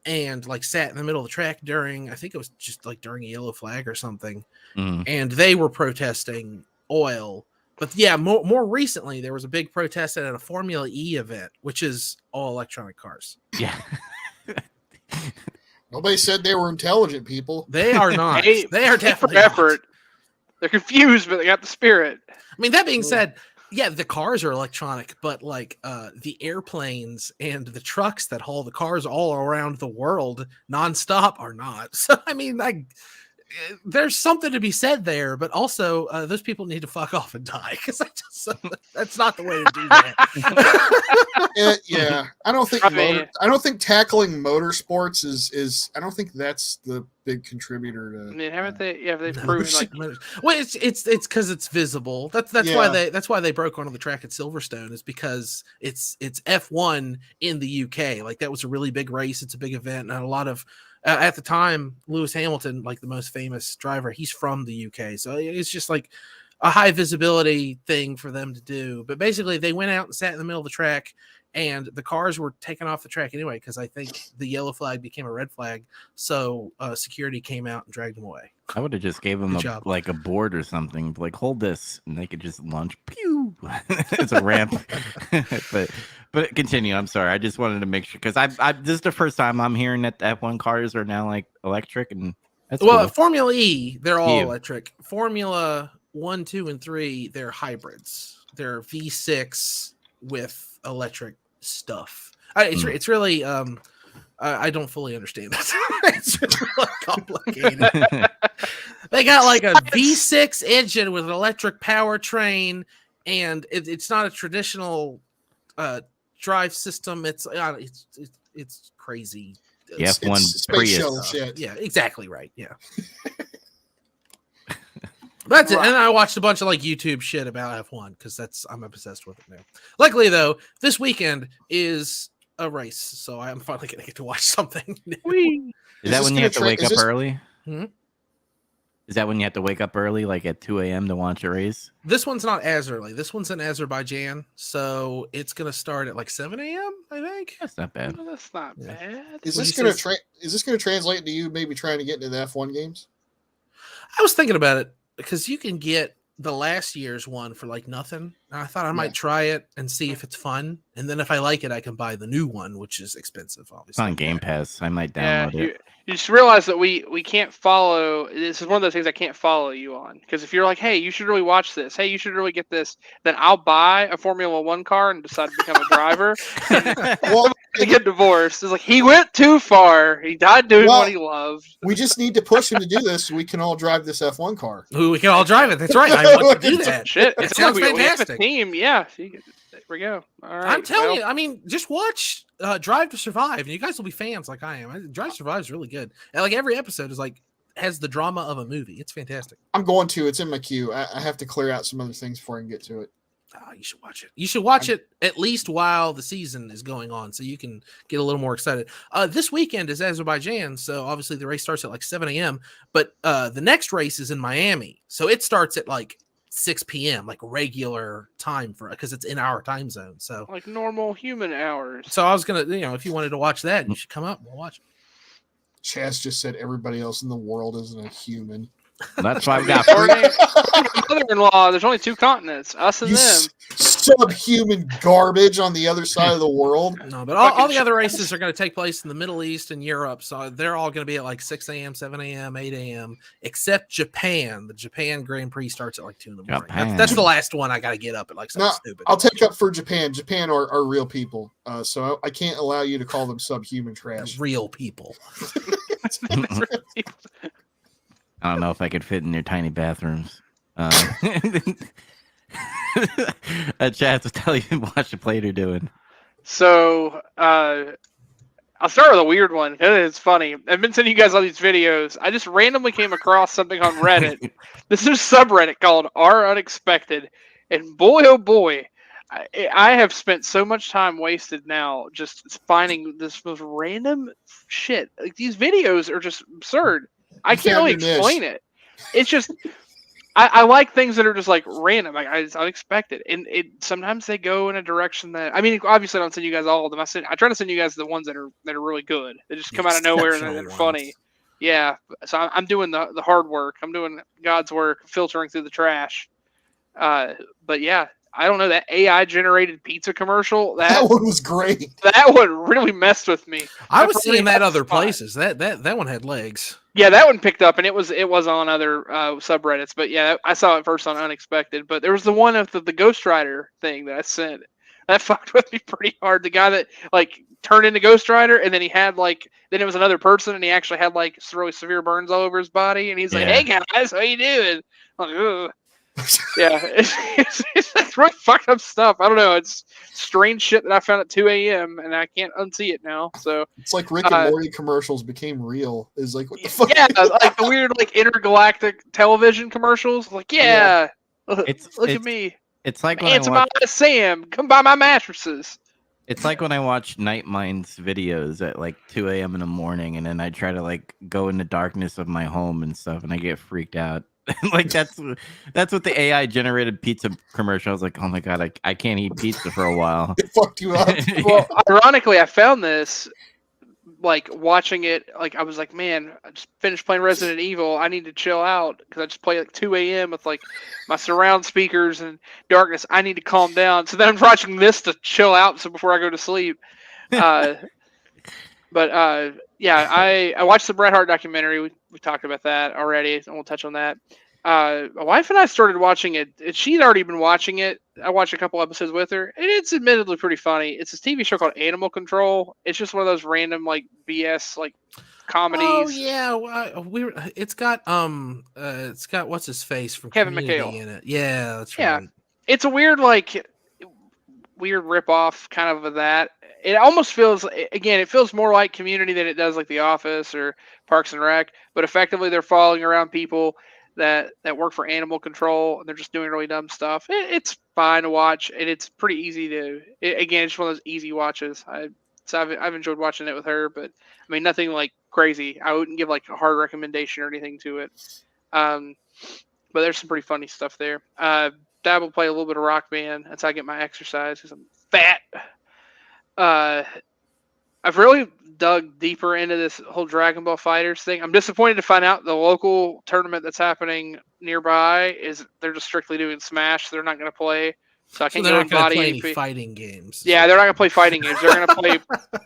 and like sat in the middle of the track during, I think it was just like during a yellow flag or something. And they were protesting oil. But yeah, more recently, there was a big protest at a Formula E event, which is all electronic cars. Yeah. Nobody said they were intelligent people. They are not. They are definitely effort. Not. They're confused, but they got the spirit. I mean, that being said, yeah, the cars are electronic, but like the airplanes and the trucks that haul the cars all around the world nonstop are not. So, I mean, there's something to be said there, but also those people need to fuck off and die, because that's not the way to do that. Yeah, I don't think tackling motorsports is. I don't think that's the big contributor to. I mean, haven't they? Yeah, they've proven like. Well, it's because it's visible. That's why they broke onto the track at Silverstone, is because it's F1 in the UK. Like, that was a really big race. It's a big event, and a lot of. At the time, Lewis Hamilton, like the most famous driver, he's from the UK. So it's just like a high visibility thing for them to do. But basically, they went out and sat in the middle of the track, and the cars were taken off the track anyway, because I think the yellow flag became a red flag. So security came out and dragged them away. I would have just gave them like a board or something. Like, hold this, and they could just launch. Pew! It's a ramp. but continue. I'm sorry. I just wanted to make sure because this is the first time I'm hearing that the F1 cars are now like electric, and that's cool. Formula E, they're all electric. Formula 1, 2, and 3, they're hybrids. They're V6 with electric stuff. It's really I don't fully understand that. It's really complicated. They got like a V6 engine with an electric powertrain, and it's not a traditional drive system. It's crazy. Yeah, F1 space shuttle shit. Yeah, exactly right. Yeah. That's it. And I watched a bunch of like YouTube shit about F1 because I'm obsessed with it now. Luckily, though, this weekend is a race, so I'm finally gonna get to watch something new. Is that when you have to wake up early? Hmm? Is that when you have to wake up early, like at 2 a.m. to watch a race? This one's not as early. This one's in Azerbaijan, so it's gonna start at like 7 a.m. I think. That's not bad. No, that's not bad. Is this gonna translate into you maybe trying to get into the F1 games? I was thinking about it because you can get the last year's one for like nothing. And I thought I might try it and see if it's fun. And then if I like it, I can buy the new one, which is expensive, obviously. It's on Game Pass. I might download it. You just realize that we can't follow. This is one of those things I can't follow you on. Because if you're like, hey, you should really watch this. Hey, you should really get this. Then I'll buy a Formula One car and decide to become a driver. Well, to get divorced. It's like he went too far. He died doing what he loved. We just need to push him to do this so we can all drive this F1 car. We can all drive it. That's right. I want to do that. Shit, it sounds fantastic. Team, yeah. There we go. All right. I'm telling you. I mean, just watch Drive to Survive, and you guys will be fans like I am. Drive to Survive is really good, and like every episode is like has the drama of a movie. It's fantastic. I'm going to. It's in my queue. I have to clear out some other things before I can get to it. You should watch it. You should watch it at least while the season is going on, so you can get a little more excited. This weekend is Azerbaijan, so obviously the race starts at like 7 a.m. But the next race is in Miami, so it starts at like 6 p.m. like regular time for because it's in our time zone. So like normal human hours. So I was gonna, if you wanted to watch that, you should come up and we'll watch it. Chaz just said everybody else in the world isn't a human. That's why I've got mother-in-law. There's only 2 continents, us and them. Subhuman garbage on the other side of the world. No, but all the other races are going to take place in the Middle East and Europe, so they're all going to be at like 6 a.m., 7 a.m., 8 a.m., except Japan. The Japan Grand Prix starts at like 2 in the morning. That's the last one I got to get up at like something stupid. I'll take up for Japan. Japan are real people, so I can't allow you to call them subhuman trash. Real people. I don't know if I could fit in your tiny bathrooms. Chad, to tell you what the plate are doing. So, I'll start with a weird one. It's funny. I've been sending you guys all these videos. I just randomly came across something on Reddit. This is a subreddit called R Unexpected. And boy, oh boy, I have spent so much time wasted now just finding this most random shit. Like, these videos are just absurd. I can't really explain it. It's just, I like things that are just like random. Like, it's unexpected, and sometimes they go in a direction that, I mean, obviously I don't send you guys all of them. I try to send you guys the ones that are really good. They just come out of nowhere and they're funny. Yeah, so I'm doing the hard work. I'm doing God's work, filtering through the trash. But yeah. I don't know, that AI generated pizza commercial. That one was great. That one really messed with me. I was seeing that other places. That one had legs. Yeah, that one picked up, and it was on other subreddits. But yeah, I saw it first on Unexpected. But there was the one of the Ghost Rider thing that I sent. That fucked with me pretty hard. The guy that like turned into Ghost Rider, and then he had then it was another person, and he actually had like really severe burns all over his body, and he's like, "Hey guys, how you doing?" I'm like, ugh. Yeah, it's really fucked up stuff. I don't know. It's strange shit that I found at 2 a.m. and I can't unsee it now. So it's like Rick and Morty commercials became real. Is like, what the fuck? Yeah, like the weird like intergalactic television commercials. Like, look at me. It's like when Sam, come buy my mattresses. It's like when I watch Night Minds videos at like 2 a.m. in the morning, and then I try to like go in the darkness of my home and stuff, and I get freaked out. Like that's what the AI generated pizza commercial. I was like, oh my god, I can't eat pizza for a while. It fucked you up. Well, ironically, I found this like watching it. Like I was like, man, I just finished playing Resident Evil. I need to chill out because I just play like 2 a.m. with like my surround speakers and darkness. I need to calm down. So then I'm watching this to chill out. So before I go to sleep. Yeah, I watched the Bret Hart documentary. We talked about that already, and we'll touch on that. My wife and I started watching it. She'd already been watching it. I watched a couple episodes with her, and it's admittedly pretty funny. It's this TV show called Animal Control. It's just one of those random like BS like comedies. Oh yeah, it's got what's his face from Kevin Community McHale in it. Yeah, that's Yeah. right. It's a weird ripoff kind of that. It almost feels, again, it feels more like Community than it does like The Office or Parks and Rec. But effectively, they're following around people that work for animal control, and they're just doing really dumb stuff. It's fine to watch, and it's pretty easy to. Again, it's one of those easy watches. I've enjoyed watching it with her, but I mean nothing like crazy. I wouldn't give like a hard recommendation or anything to it. But there's some pretty funny stuff there. Dabble, play a little bit of Rock Band. That's how I get my exercise because I'm fat. I've really dug deeper into this whole Dragon Ball Fighters thing. I'm disappointed to find out the local tournament that's happening nearby is they're just strictly doing Smash. They're not going to play, so I can't they're go not and going to body play any any fighting games. Yeah, they're not going to play fighting games. They're going to play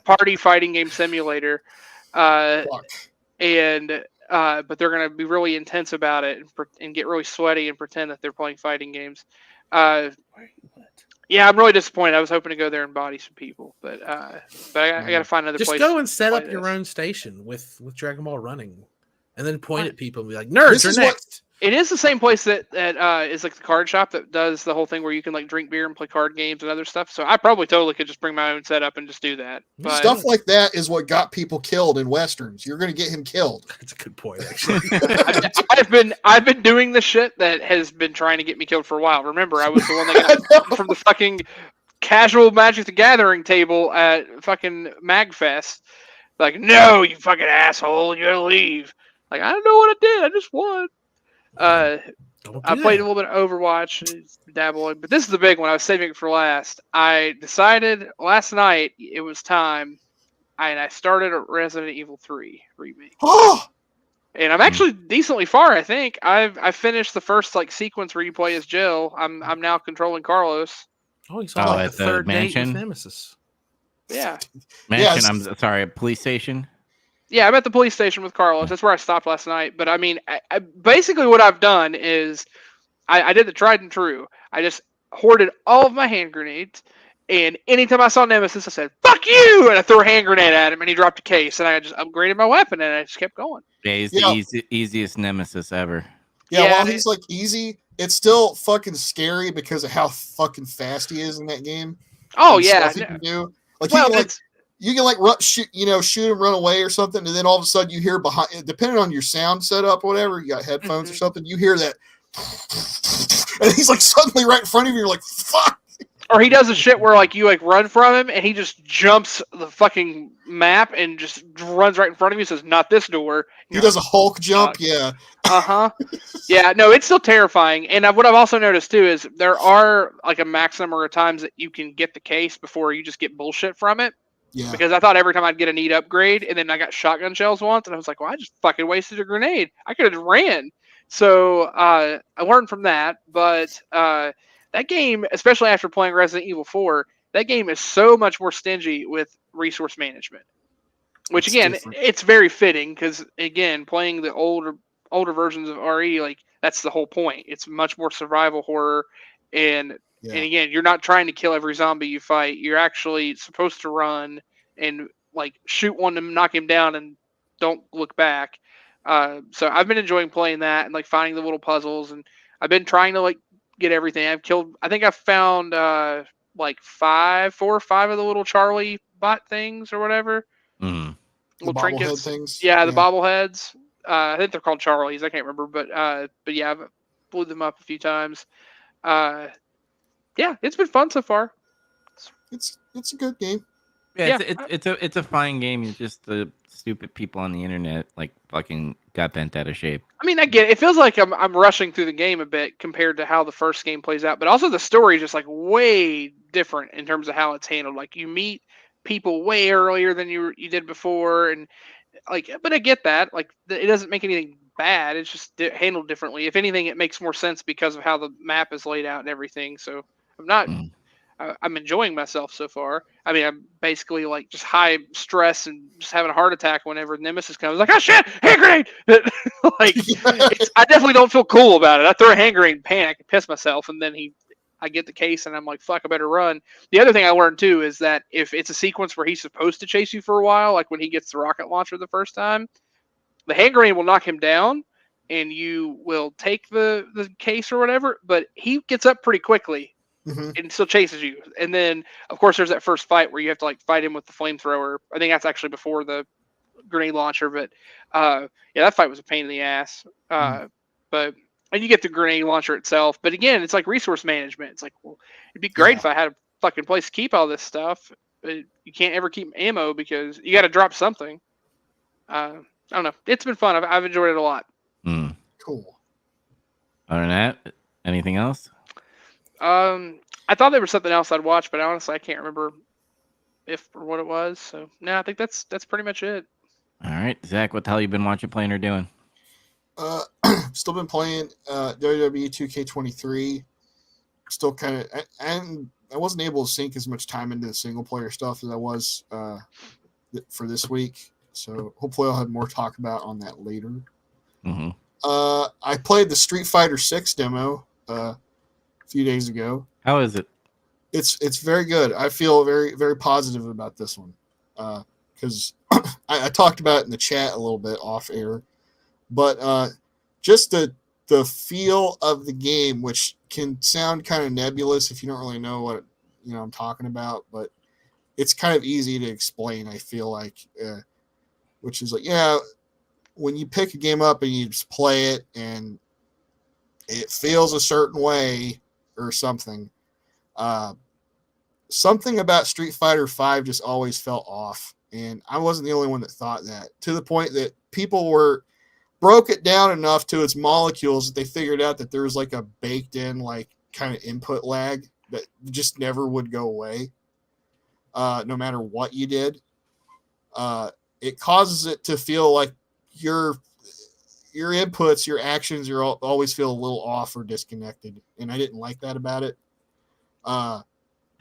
Party Fighting Game Simulator, but they're going to be really intense about it and get really sweaty and pretend that they're playing fighting games. Yeah, I'm really disappointed. I was hoping to go there and body some people, but I got to find another place. Just go and set up your own station with Dragon Ball running, and then point at people and be like, "Nerds are next." It is the same place that is like the card shop that does the whole thing where you can like drink beer and play card games and other stuff. So I probably totally could just bring my own setup and just do that. But stuff like that is what got people killed in westerns. You're going to get him killed. That's a good point, actually. I've been doing the shit that has been trying to get me killed for a while. Remember, I was the one that got from the fucking casual Magic the Gathering table at fucking MagFest. Like, no, you fucking asshole, you gotta leave. Like, I don't know what I did. I just won. I played a little bit of Overwatch, dabbling, but this is the big one. I was saving it for last. I decided last night it was time, and I started a Resident Evil 3 remake. Oh! And I'm actually decently far. I think I finished the first like sequence where you play as Jill. I'm now controlling Carlos. Oh, he's on at the third mansion? date with Nemesis. Yeah, mansion. I'm sorry, police station. Yeah, I'm at the police station with Carlos. That's where I stopped last night. But I mean, I basically what I've done is I did the tried and true. I just hoarded all of my hand grenades, and anytime I saw Nemesis, I said, "Fuck you!" and I threw a hand grenade at him, and he dropped a case, and I just upgraded my weapon, and I just kept going. Yeah, he's the easiest Nemesis ever. Yeah, while he's like easy, it's still fucking scary because of how fucking fast he is in that game. Oh yeah, he can do. Like well, you can like shoot him, run away or something, and then all of a sudden you hear behind, depending on your sound setup, or whatever, you got headphones or something, you hear that, and he's like suddenly right in front of you. You're like, fuck. Or he does a shit where like you like run from him and he just jumps the fucking map and just runs right in front of you. Says, "Not this door." He does a Hulk jump. Yeah. Yeah. No, it's still terrifying. And what I've also noticed too is there are like a max number of times that you can get the case before you just get bullshit from it. Yeah. Because I thought every time I'd get a neat upgrade, and then I got shotgun shells once, and I was like, "Well, I just fucking wasted a grenade. I could have ran." So I learned from that. But that game, especially after playing Resident Evil 4, that game is so much more stingy with resource management. Which again, it's very fitting because again, playing the older versions of RE, like that's the whole point. It's much more survival horror, and again, you're not trying to kill every zombie you fight. You're actually supposed to run and like shoot one to knock him down and don't look back. So I've been enjoying playing that and like finding the little puzzles, and I've been trying to like get everything. I think I've found like 4 or 5 of the little Charlie bot things or whatever. Mm-hmm. Little trinkets things. Yeah, the bobbleheads. I think they're called Charlies. I can't remember, but yeah, I've blew them up a few times. Yeah, it's been fun so far. It's a good game. Yeah, it's a fine game. It's just the stupid people on the internet like fucking got bent out of shape. I mean, I get it. It feels like I'm rushing through the game a bit compared to how the first game plays out, but also the story is just like way different in terms of how it's handled. Like you meet people way earlier than you did before, and like, but I get that. Like, it doesn't make anything bad. It's just handled differently. If anything, it makes more sense because of how the map is laid out and everything. So I'm not. Mm. I'm enjoying myself so far. I mean, I'm basically like just high stress and just having a heart attack whenever Nemesis comes. Like, oh shit, hand grenade! Like, I definitely don't feel cool about it. I throw a hand grenade and panic and piss myself, and then I get the case and I'm like, fuck, I better run. The other thing I learned too is that if it's a sequence where he's supposed to chase you for a while, like when he gets the rocket launcher the first time, the hand grenade will knock him down and you will take the case or whatever, but he gets up pretty quickly and still chases you. And then, of course, there's that first fight where you have to like fight him with the flamethrower. I think that's actually before the grenade launcher, but yeah, that fight was a pain in the ass. But and you get the grenade launcher itself. But again, it's like resource management. It's like, well, it'd be great if I had a fucking place to keep all this stuff, but you can't ever keep ammo because you got to drop something. I don't know. It's been fun. I've enjoyed it a lot. Cool. Other than that, anything else? I thought there was something else I'd watch, but honestly, I can't remember if or what it was. So no, I think that's pretty much it. All right, Zach, what the hell you been watching, playing, or doing? Still been playing WWE 2K23. Still kind of, and I wasn't able to sink as much time into the single player stuff as I was for this week. So hopefully I'll have more to talk about on that later. Mm-hmm. I played the Street Fighter 6 demo a few days ago. How is it? It's very good. I feel very, very positive about this one because I talked about it in the chat a little bit off air, but just the feel of the game, which can sound kind of nebulous if you don't really know what I'm talking about, but it's kind of easy to explain. I feel like, which is like, when you pick a game up and you just play it and it feels a certain way or something. Something about Street Fighter V just always felt off, and I wasn't the only one that thought that, to the point that people broke it down enough to its molecules that they figured out that there was like a baked in like kind of input lag that just never would go away, no matter what you did. It causes it to feel like your inputs, your actions, always feel a little off or disconnected, and I didn't like that about it.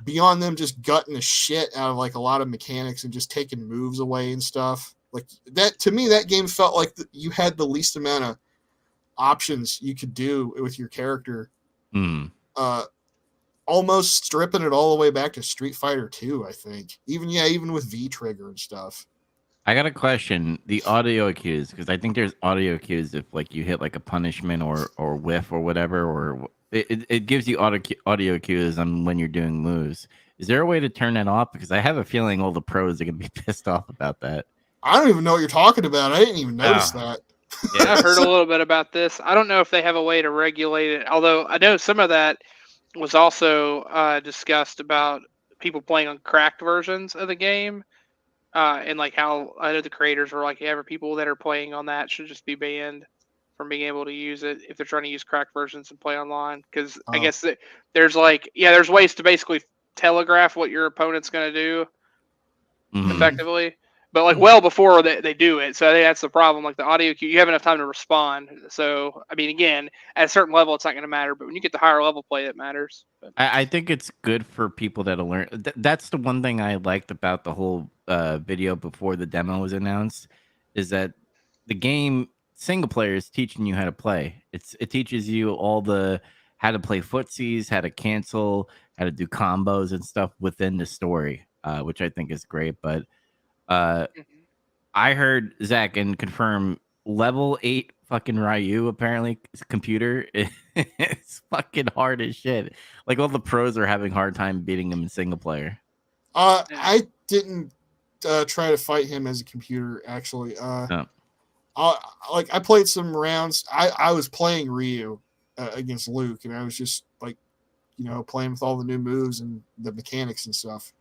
Beyond them just gutting the shit out of like a lot of mechanics and just taking moves away and stuff like that, to me that game felt like you had the least amount of options you could do with your character. Almost stripping it all the way back to Street Fighter 2, I think. Even with V trigger and stuff. I got a question. The audio cues, because I think there's audio cues if like you hit like a punishment or whiff or whatever, or it gives you audio cues on when you're doing moves. Is there a way to turn that off? Because I have a feeling all the pros are gonna be pissed off about that. I don't even know what you're talking about. I didn't even notice that. Yeah, I heard a little bit about this. I don't know if they have a way to regulate it, although I know some of that was also discussed about people playing on cracked versions of the game. And like how I know the creators were like, yeah, people that are playing on that should just be banned from being able to use it if they're trying to use cracked versions and play online. Because I guess there's like, there's ways to basically telegraph what your opponent's going to do effectively. But like well before they do it. So I think that's the problem. Like the audio cue, you have enough time to respond. So, I mean, again, at a certain level, it's not going to matter. But when you get the higher level play, it matters. I think it's good for people that'll learn. That's the one thing I liked about the whole video before the demo was announced, is that the game single player is teaching you how to play. It teaches you all the how to play footsies, how to cancel, how to do combos and stuff within the story, which I think is great. But I heard Zach and confirm level 8 fucking Ryu apparently computer it's fucking hard as shit. Like all the pros are having hard time beating him in single player. I didn't try to fight him as a computer actually. I played some rounds. I was playing Ryu against Luke, and I was just like, playing with all the new moves and the mechanics and stuff.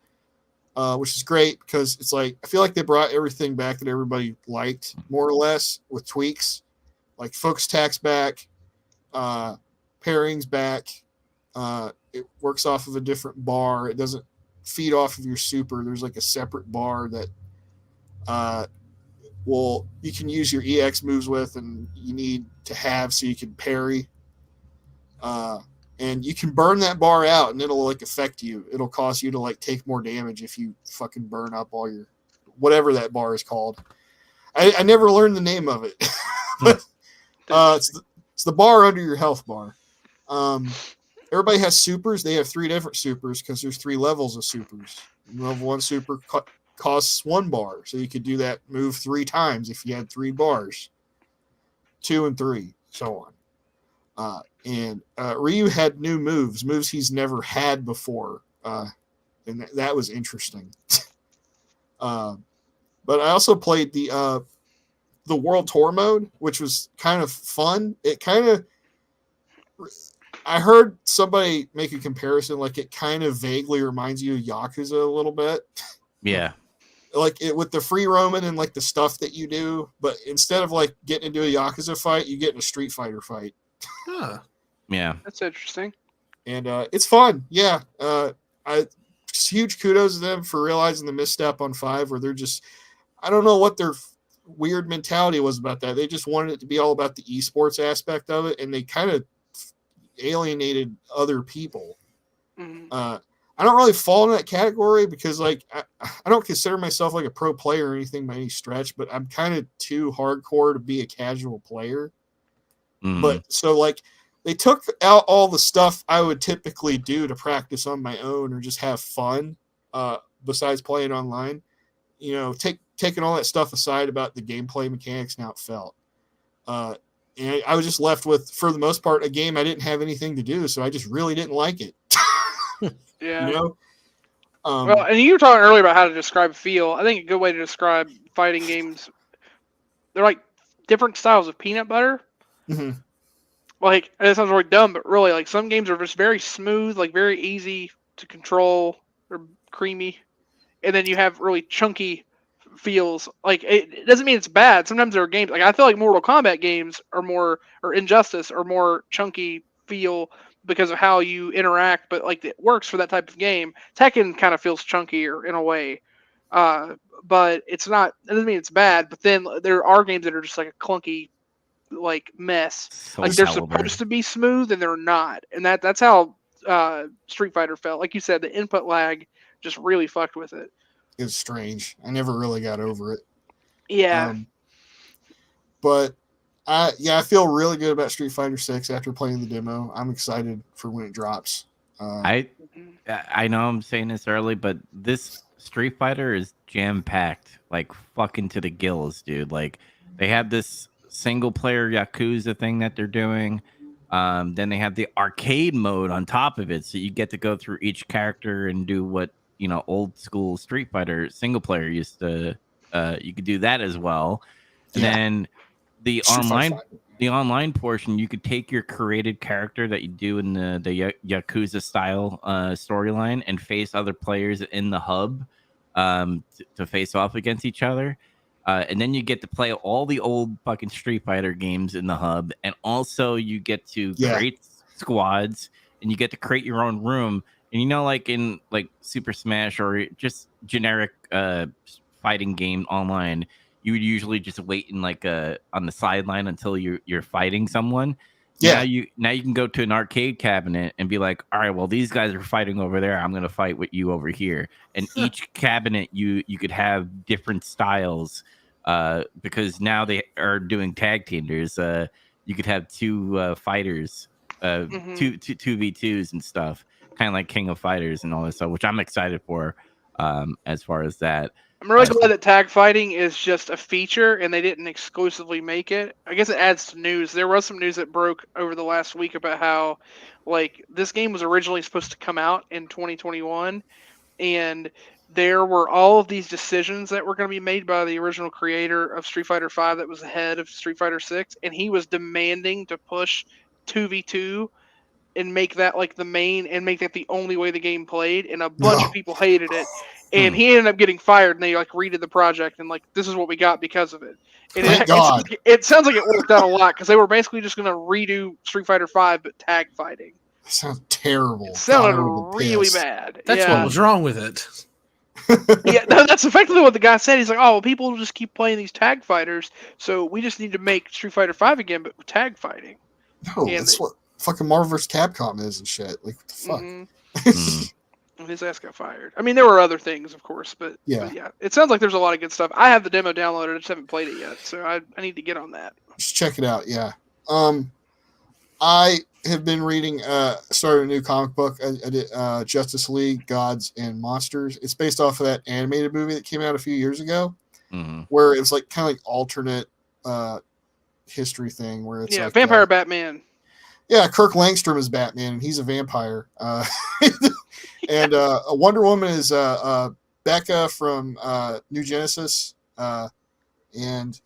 Which is great because it's like I feel like they brought everything back that everybody liked more or less with tweaks, like focus attacks back, pairings back. It works off of a different bar. It doesn't feed off of your super, there's like a separate bar that you can use your EX moves with, and you need to have so you can parry. And you can burn that bar out, and it'll like affect you. It'll cause you to like take more damage if you fucking burn up all your whatever that bar is called. I never learned the name of it, but it's the bar under your health bar. Everybody has supers. They have 3 different supers because there's 3 levels of supers. Level 1 super costs 1 bar, so you could do that move 3 times if you had 3 bars. 2 and 3, so on. And Ryu had new moves he's never had before, and that was interesting. But I also played the World Tour mode, which was kind of fun. I heard somebody make a comparison, like it kind of vaguely reminds you of Yakuza a little bit. Yeah. Like it with the free roaming and like the stuff that you do, but instead of like getting into a Yakuza fight, you get in a Street Fighter fight. Huh. Yeah. That's interesting. And it's fun. Yeah. Huge kudos to them for realizing the misstep on 5, where they're just, I don't know what their weird mentality was about that. They just wanted it to be all about the esports aspect of it, and they kind of alienated other people. Mm-hmm. I don't really fall in that category because like I don't consider myself like a pro player or anything by any stretch, but I'm kind of too hardcore to be a casual player. Mm. But so like they took out all the stuff I would typically do to practice on my own or just have fun, besides playing online. You know, taking all that stuff aside about the gameplay mechanics and how it felt. And I was just left with, for the most part, a game I didn't have anything to do, so I just really didn't like it. Yeah. You know? Well, and you were talking earlier about how to describe feel. I think a good way to describe fighting games, they're like different styles of peanut butter. Mm-hmm. Like, and it sounds really dumb, but really, like, some games are just very smooth, like, very easy to control. They're creamy. And then you have really chunky feels. Like, it doesn't mean it's bad. Sometimes there are games, like, I feel like Mortal Kombat games are more, or Injustice are more chunky feel because of how you interact, but, like, it works for that type of game. Tekken kind of feels chunkier in a way. But it's not, it doesn't mean it's bad, but then there are games that are just like a clunky, like, mess. So Like, they're caliber. supposed to be smooth and they're not. And that's how Street Fighter felt. Like you said, the input lag just really fucked with it. It was strange. I never really got over it. Yeah. But I feel really good about Street Fighter 6 after playing the demo. I'm excited for when it drops. I know I'm saying this early, but this Street Fighter is jam packed, like fucking to the gills, dude. Like they have this single player Yakuza thing that they're doing. Then they have the arcade mode on top of it, so you get to go through each character and do what, you know, old school Street Fighter single player used to. You could do that as well, and then the online portion, you could take your created character that you do in the Yakuza style storyline and face other players in the hub, to face off against each other. And then you get to play all the old fucking Street Fighter games in the hub, and also you get to create squads, and you get to create your own room. And you know, like in like Super Smash or just generic fighting game online, you would usually just wait in like on the sideline until you're fighting someone. Yeah. Now you can go to an arcade cabinet and be like, all right, well, these guys are fighting over there. I'm gonna fight with you over here. And each cabinet you could have different styles, because now they are doing tag team. There's you could have 2 fighters, 2v2s and stuff, kind of like King of Fighters and all this stuff, which I'm excited for. As far as that, I'm really glad that tag fighting is just a feature and they didn't exclusively make it. I guess it adds to news. There was some news that broke over the last week about how, like, this game was originally supposed to come out in 2021, and there were all of these decisions that were going to be made by the original creator of Street Fighter V that was the head of Street Fighter 6, and he was demanding to push 2v2 and make that like the main and make that the only way the game played, and a bunch of people hated it, and he ended up getting fired, and they like redid the project, and like this is what we got because of it. And it sounds like it worked out a lot because they were basically just going to redo Street Fighter V but tag fighting. sounds terrible. It sounded God, I would've been really pissed. bad. That's yeah. what was wrong with it. Yeah, no, that's effectively what the guy said. He's like, "Oh, well, people will just keep playing these tag fighters, so we just need to make Street Fighter V again, but with tag fighting." No, And that's what fucking Marvel vs. Capcom is and shit. Like, what the fuck? Mhm. And his ass got fired. I mean, there were other things, of course, but yeah, it sounds like there's a lot of good stuff. I have the demo downloaded, I just haven't played it yet, so I need to get on that. Just check it out. Yeah. I have been reading. Started a new comic book. I did Justice League: Gods and Monsters. It's based off of that animated movie that came out a few years ago, where it was like kind of like alternate history thing, where it's like Vampire Batman. Yeah, Kirk Langstrom is Batman, and he's a vampire. And Wonder Woman is Becca from New Genesis, and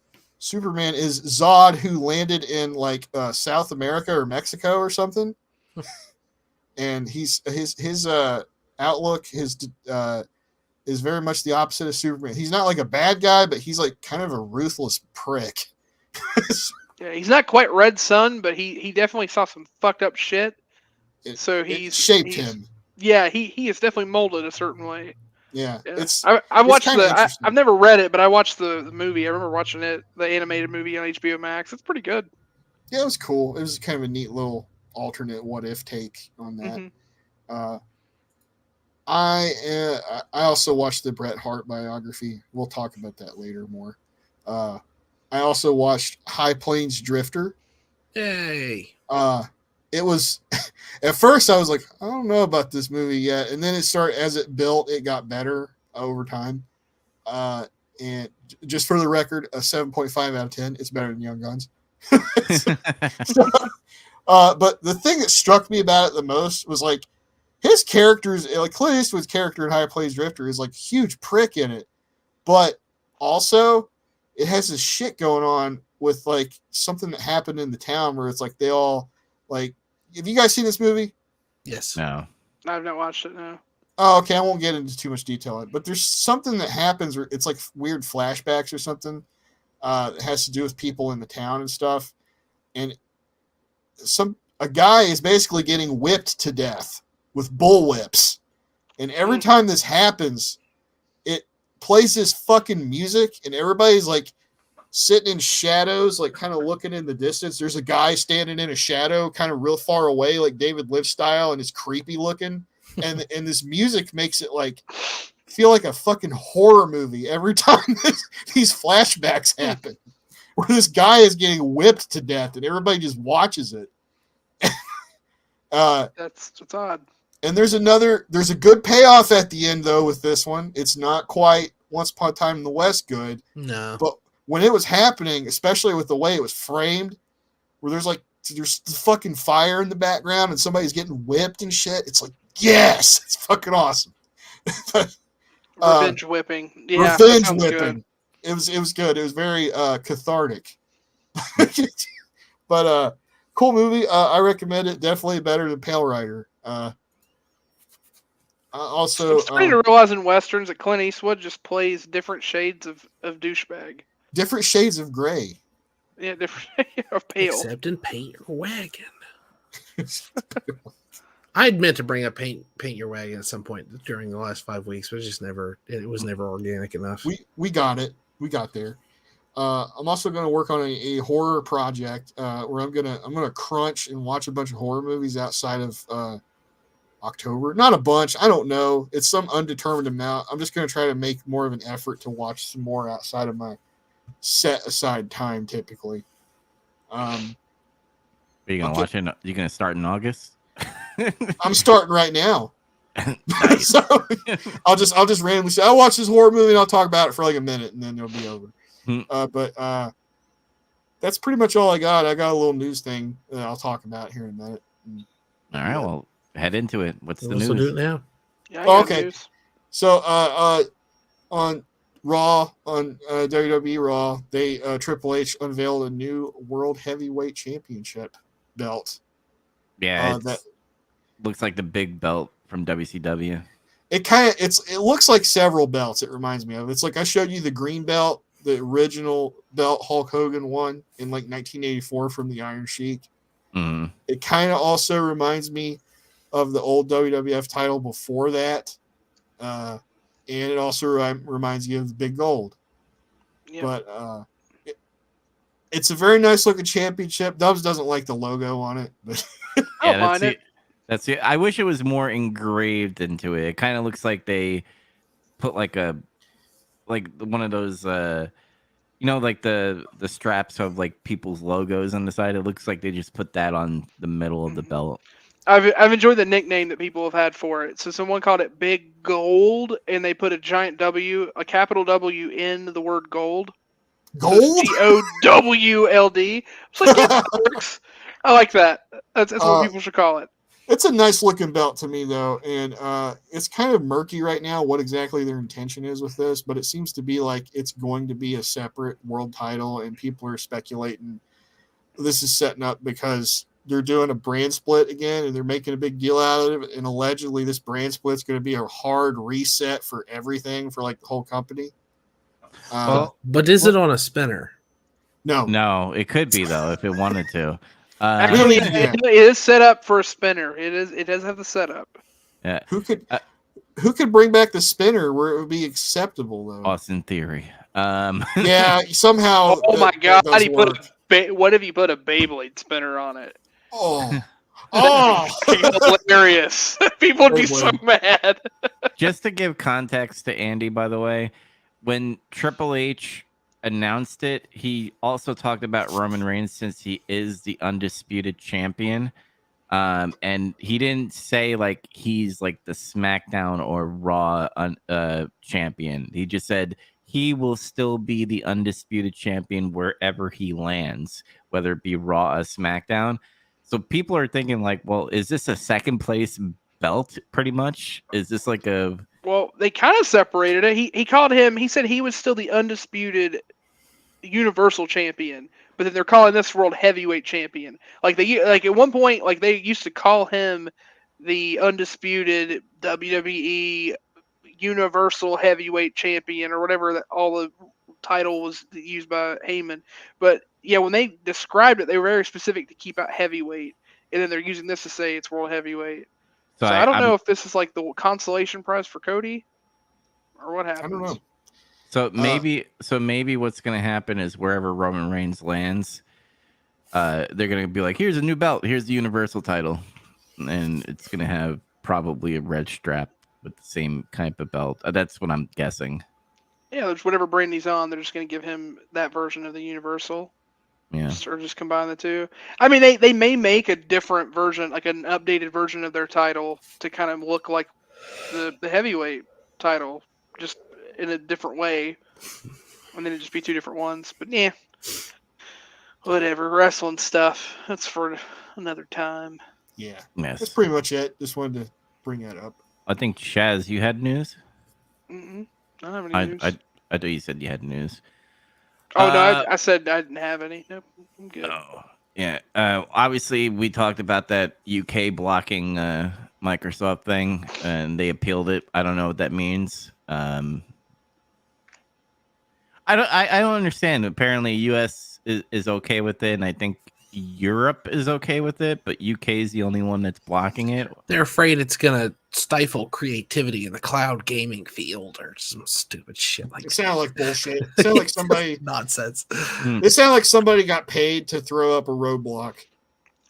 Superman is Zod, who landed in like South America or Mexico or something. And his outlook is very much the opposite of Superman. He's not like a bad guy, but he's like kind of a ruthless prick. Yeah, he's not quite Red Sun, but he definitely saw some fucked up shit. It he's shaped him. Yeah, he is definitely molded a certain way. Yeah. I watched I've never read it, but I watched the movie. I remember watching it, the animated movie on HBO Max. It's pretty good. Yeah, it was cool. It was kind of a neat little alternate what if take on that. I also watched the Bret Hart biography. We'll talk about that later more. I also watched High Plains Drifter. Yay. It was at first I was like, I don't know about this movie yet, and then as it built, it got better over time. And just for the record, a 7.5 out of 10. It's better than Young Guns. But the thing that struck me about it the most was like his characters, like Clint Eastwood's character in High Plains Drifter is like huge prick in it, but also it has this shit going on with like something that happened in the town where it's like they all like. Have you guys seen this movie? Yes. No. I've not watched it. No. Oh, okay. I won't get into too much detail on it, but there's something that happens where it's like weird flashbacks or something. It has to do with people in the town and stuff, and a guy is basically getting whipped to death with bullwhips, and every time this happens, it plays this fucking music, and everybody's like sitting in shadows, like kind of looking in the distance. There's a guy standing in a shadow, kind of real far away, like David Lynch style, and it's creepy looking. And this music makes it like feel like a fucking horror movie every time these flashbacks happen, where this guy is getting whipped to death, and everybody just watches it. That's odd. And there's a good payoff at the end though with this one. It's not quite Once Upon a Time in the West good. No. But when it was happening, especially with the way it was framed, where there's fucking fire in the background and somebody's getting whipped and shit, it's like, yes, it's fucking awesome. Revenge whipping. Yeah, revenge whipping. Good. It was good. It was very cathartic. But cool movie. I recommend it. Definitely better than Pale Rider. Also, it's funny to realize in westerns that Clint Eastwood just plays different shades of douchebag. Different shades of gray. Yeah, different of pale. Except in Paint Your Wagon. I'd meant to bring up Paint Your Wagon at some point during the last 5 weeks, but it was never organic enough. We got it. We got there. I'm also going to work on a horror project where I'm gonna crunch and watch a bunch of horror movies outside of October. Not a bunch. I don't know. It's some undetermined amount. I'm just going to try to make more of an effort to watch some more outside of my set aside time typically. Are you gonna watch it? You gonna start in August? I'm starting right now. So I'll just randomly say I'll watch this horror movie and I'll talk about it for like a minute and then it'll be over. But that's pretty much all I got. I got a little news thing that I'll talk about here in a minute. All right, well, head into it. What's the news? We'll do it now. Yeah, I got okay. news. So on Raw, on WWE Raw, they Triple H unveiled a new World Heavyweight Championship belt. Yeah, that looks like the big belt from WCW. It looks like several belts. It reminds me of. It's like I showed you the green belt, the original belt Hulk Hogan won in like 1984 from the Iron Sheik. Mm-hmm. It kind of also reminds me of the old WWF title before that. And it also reminds you of the Big Gold. Yep. But it's a very nice looking championship. Dubs doesn't like the logo on it, but I don't mind it. That's it. I wish it was more engraved into it. It kind of looks like they put like one of those like the straps of like people's logos on the side. It looks like they just put that on the middle of the belt. I've enjoyed the nickname that people have had for it. So someone called it Big Gold, and they put a giant W, a capital W in the word gold. gold. GOWLD. It's like, yeah, that works. I like that. That's what people should call it. It's a nice looking belt to me though, and it's kind of murky right now what exactly their intention is with this, but it seems to be like it's going to be a separate world title, and people are speculating this is setting up because they're doing a brand split again, and they're making a big deal out of it, and allegedly this brand split is going to be a hard reset for everything for like the whole company. But is it on a spinner? No, it could be though if it wanted to. Actually, it is set up for a spinner. It does have the setup. Yeah. Who could bring back the spinner where it would be acceptable though? Austin Theory. Yeah, somehow. Oh my God! What if you put a Beyblade spinner on it? Oh, Hilarious! People would be so mad. Just to give context to Andy, by the way, when Triple H announced it, he also talked about Roman Reigns since he is the undisputed champion. And he didn't say like he's like the SmackDown or Raw champion. He just said he will still be the undisputed champion wherever he lands, whether it be Raw or SmackDown. So people are thinking like, well, is this a second place belt pretty much? Is this like a... Well, they kind of separated it. He called him, he said he was still the undisputed Universal Champion, but then they're calling this World Heavyweight Champion. Like at one point, like they used to call him the undisputed WWE Universal Heavyweight Champion or whatever that all the title was used by Heyman. But yeah, when they described it, they were very specific to keep out heavyweight, and then they're using this to say it's World Heavyweight. So I don't know if this is like the consolation prize for Cody or what happens. I don't know. So maybe what's going to happen is wherever Roman Reigns lands, they're going to be like, here's a new belt. Here's the Universal title. And it's going to have probably a red strap with the same type of belt. That's what I'm guessing. Yeah, there's whatever brand he's on. They're just going to give him that version of the Universal. Yeah. Or just combine the two. I mean, they may make a different version, like an updated version of their title to kind of look like the heavyweight title, just in a different way. And then it'd just be two different ones. But yeah, whatever. Wrestling stuff. That's for another time. Yeah. Yes. That's pretty much it. Just wanted to bring that up. I think, Shaz, you had news? Mm-mm. I don't have any news. I thought you said you had news. Oh, no, I said I didn't have any. Nope, I'm good. Oh, yeah. Obviously, we talked about that UK blocking Microsoft thing, and they appealed it. I don't know what that means. I don't understand. Apparently, US is okay with it, and I think Europe is okay with it, but UK is the only one that's blocking it. They're afraid it's gonna stifle creativity in the cloud gaming field or some stupid shit like that. It sounded like bullshit. It sounded like somebody nonsense. It sounded like somebody got paid to throw up a roadblock.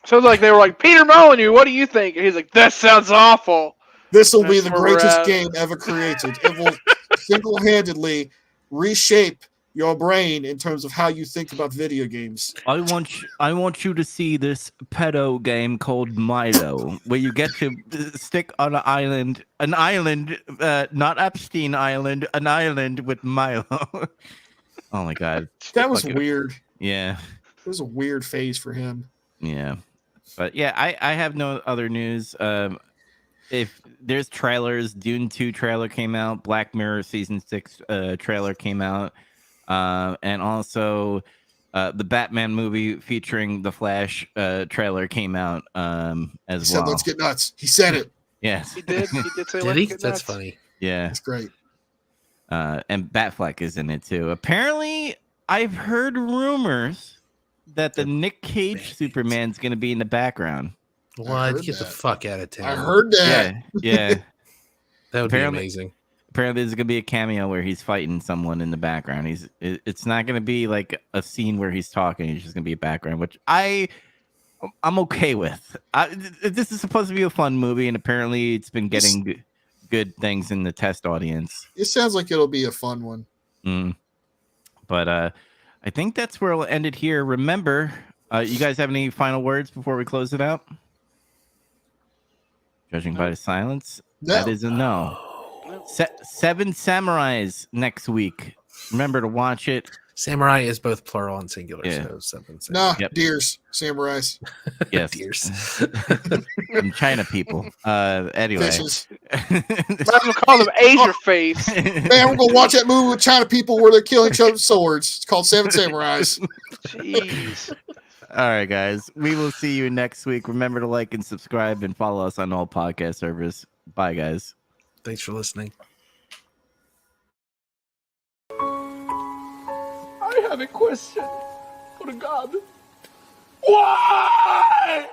So like they were like, Peter Molyneux, what do you think? And he's like, that sounds awful. This will be the greatest game ever created. It will single-handedly reshape your brain in terms of how you think about video games. I want you to see this pedo game called Milo, where you get to stick on an island, not Epstein Island, an island with Milo. Oh my God. That was weird. Yeah. It was a weird phase for him. Yeah. But yeah, I have no other news. If there's trailers, Dune 2 trailer came out, Black Mirror season 6 trailer came out. And also the Batman movie featuring the Flash trailer came out as well. He said, let's get nuts. He said it. Yes. He did say Did he? That's funny. Yeah. That's great. And Batfleck is in it too. Apparently, I've heard rumors that the Nick Cage Superman's going to be in the background. What? Get the fuck out of town. I heard that. Yeah. That would be amazing. Apparently, there's gonna be a cameo where he's fighting someone in the background. It's not gonna be like a scene where he's talking. It's just gonna be a background, which I'm okay with. This is supposed to be a fun movie, and apparently, it's been getting good things in the test audience. It sounds like it'll be a fun one. But I think that's where we'll end it here. Remember, you guys have any final words before we close it out? Judging by the silence, that is a no. 7 Samurais next week. Remember to watch it. Samurai is both plural and singular. Yeah. So 7 Nah, deers, samurais. Yes. Deers. From China people. Anyway. Fishes. I'm gonna call them Asia face. Man, we're gonna watch that movie with China people where they're killing each other with swords. It's called 7 Samurais. Jeez. All right, guys. We will see you next week. Remember to like and subscribe and follow us on all podcast servers. Bye, guys. Thanks for listening. I have a question for God. Why?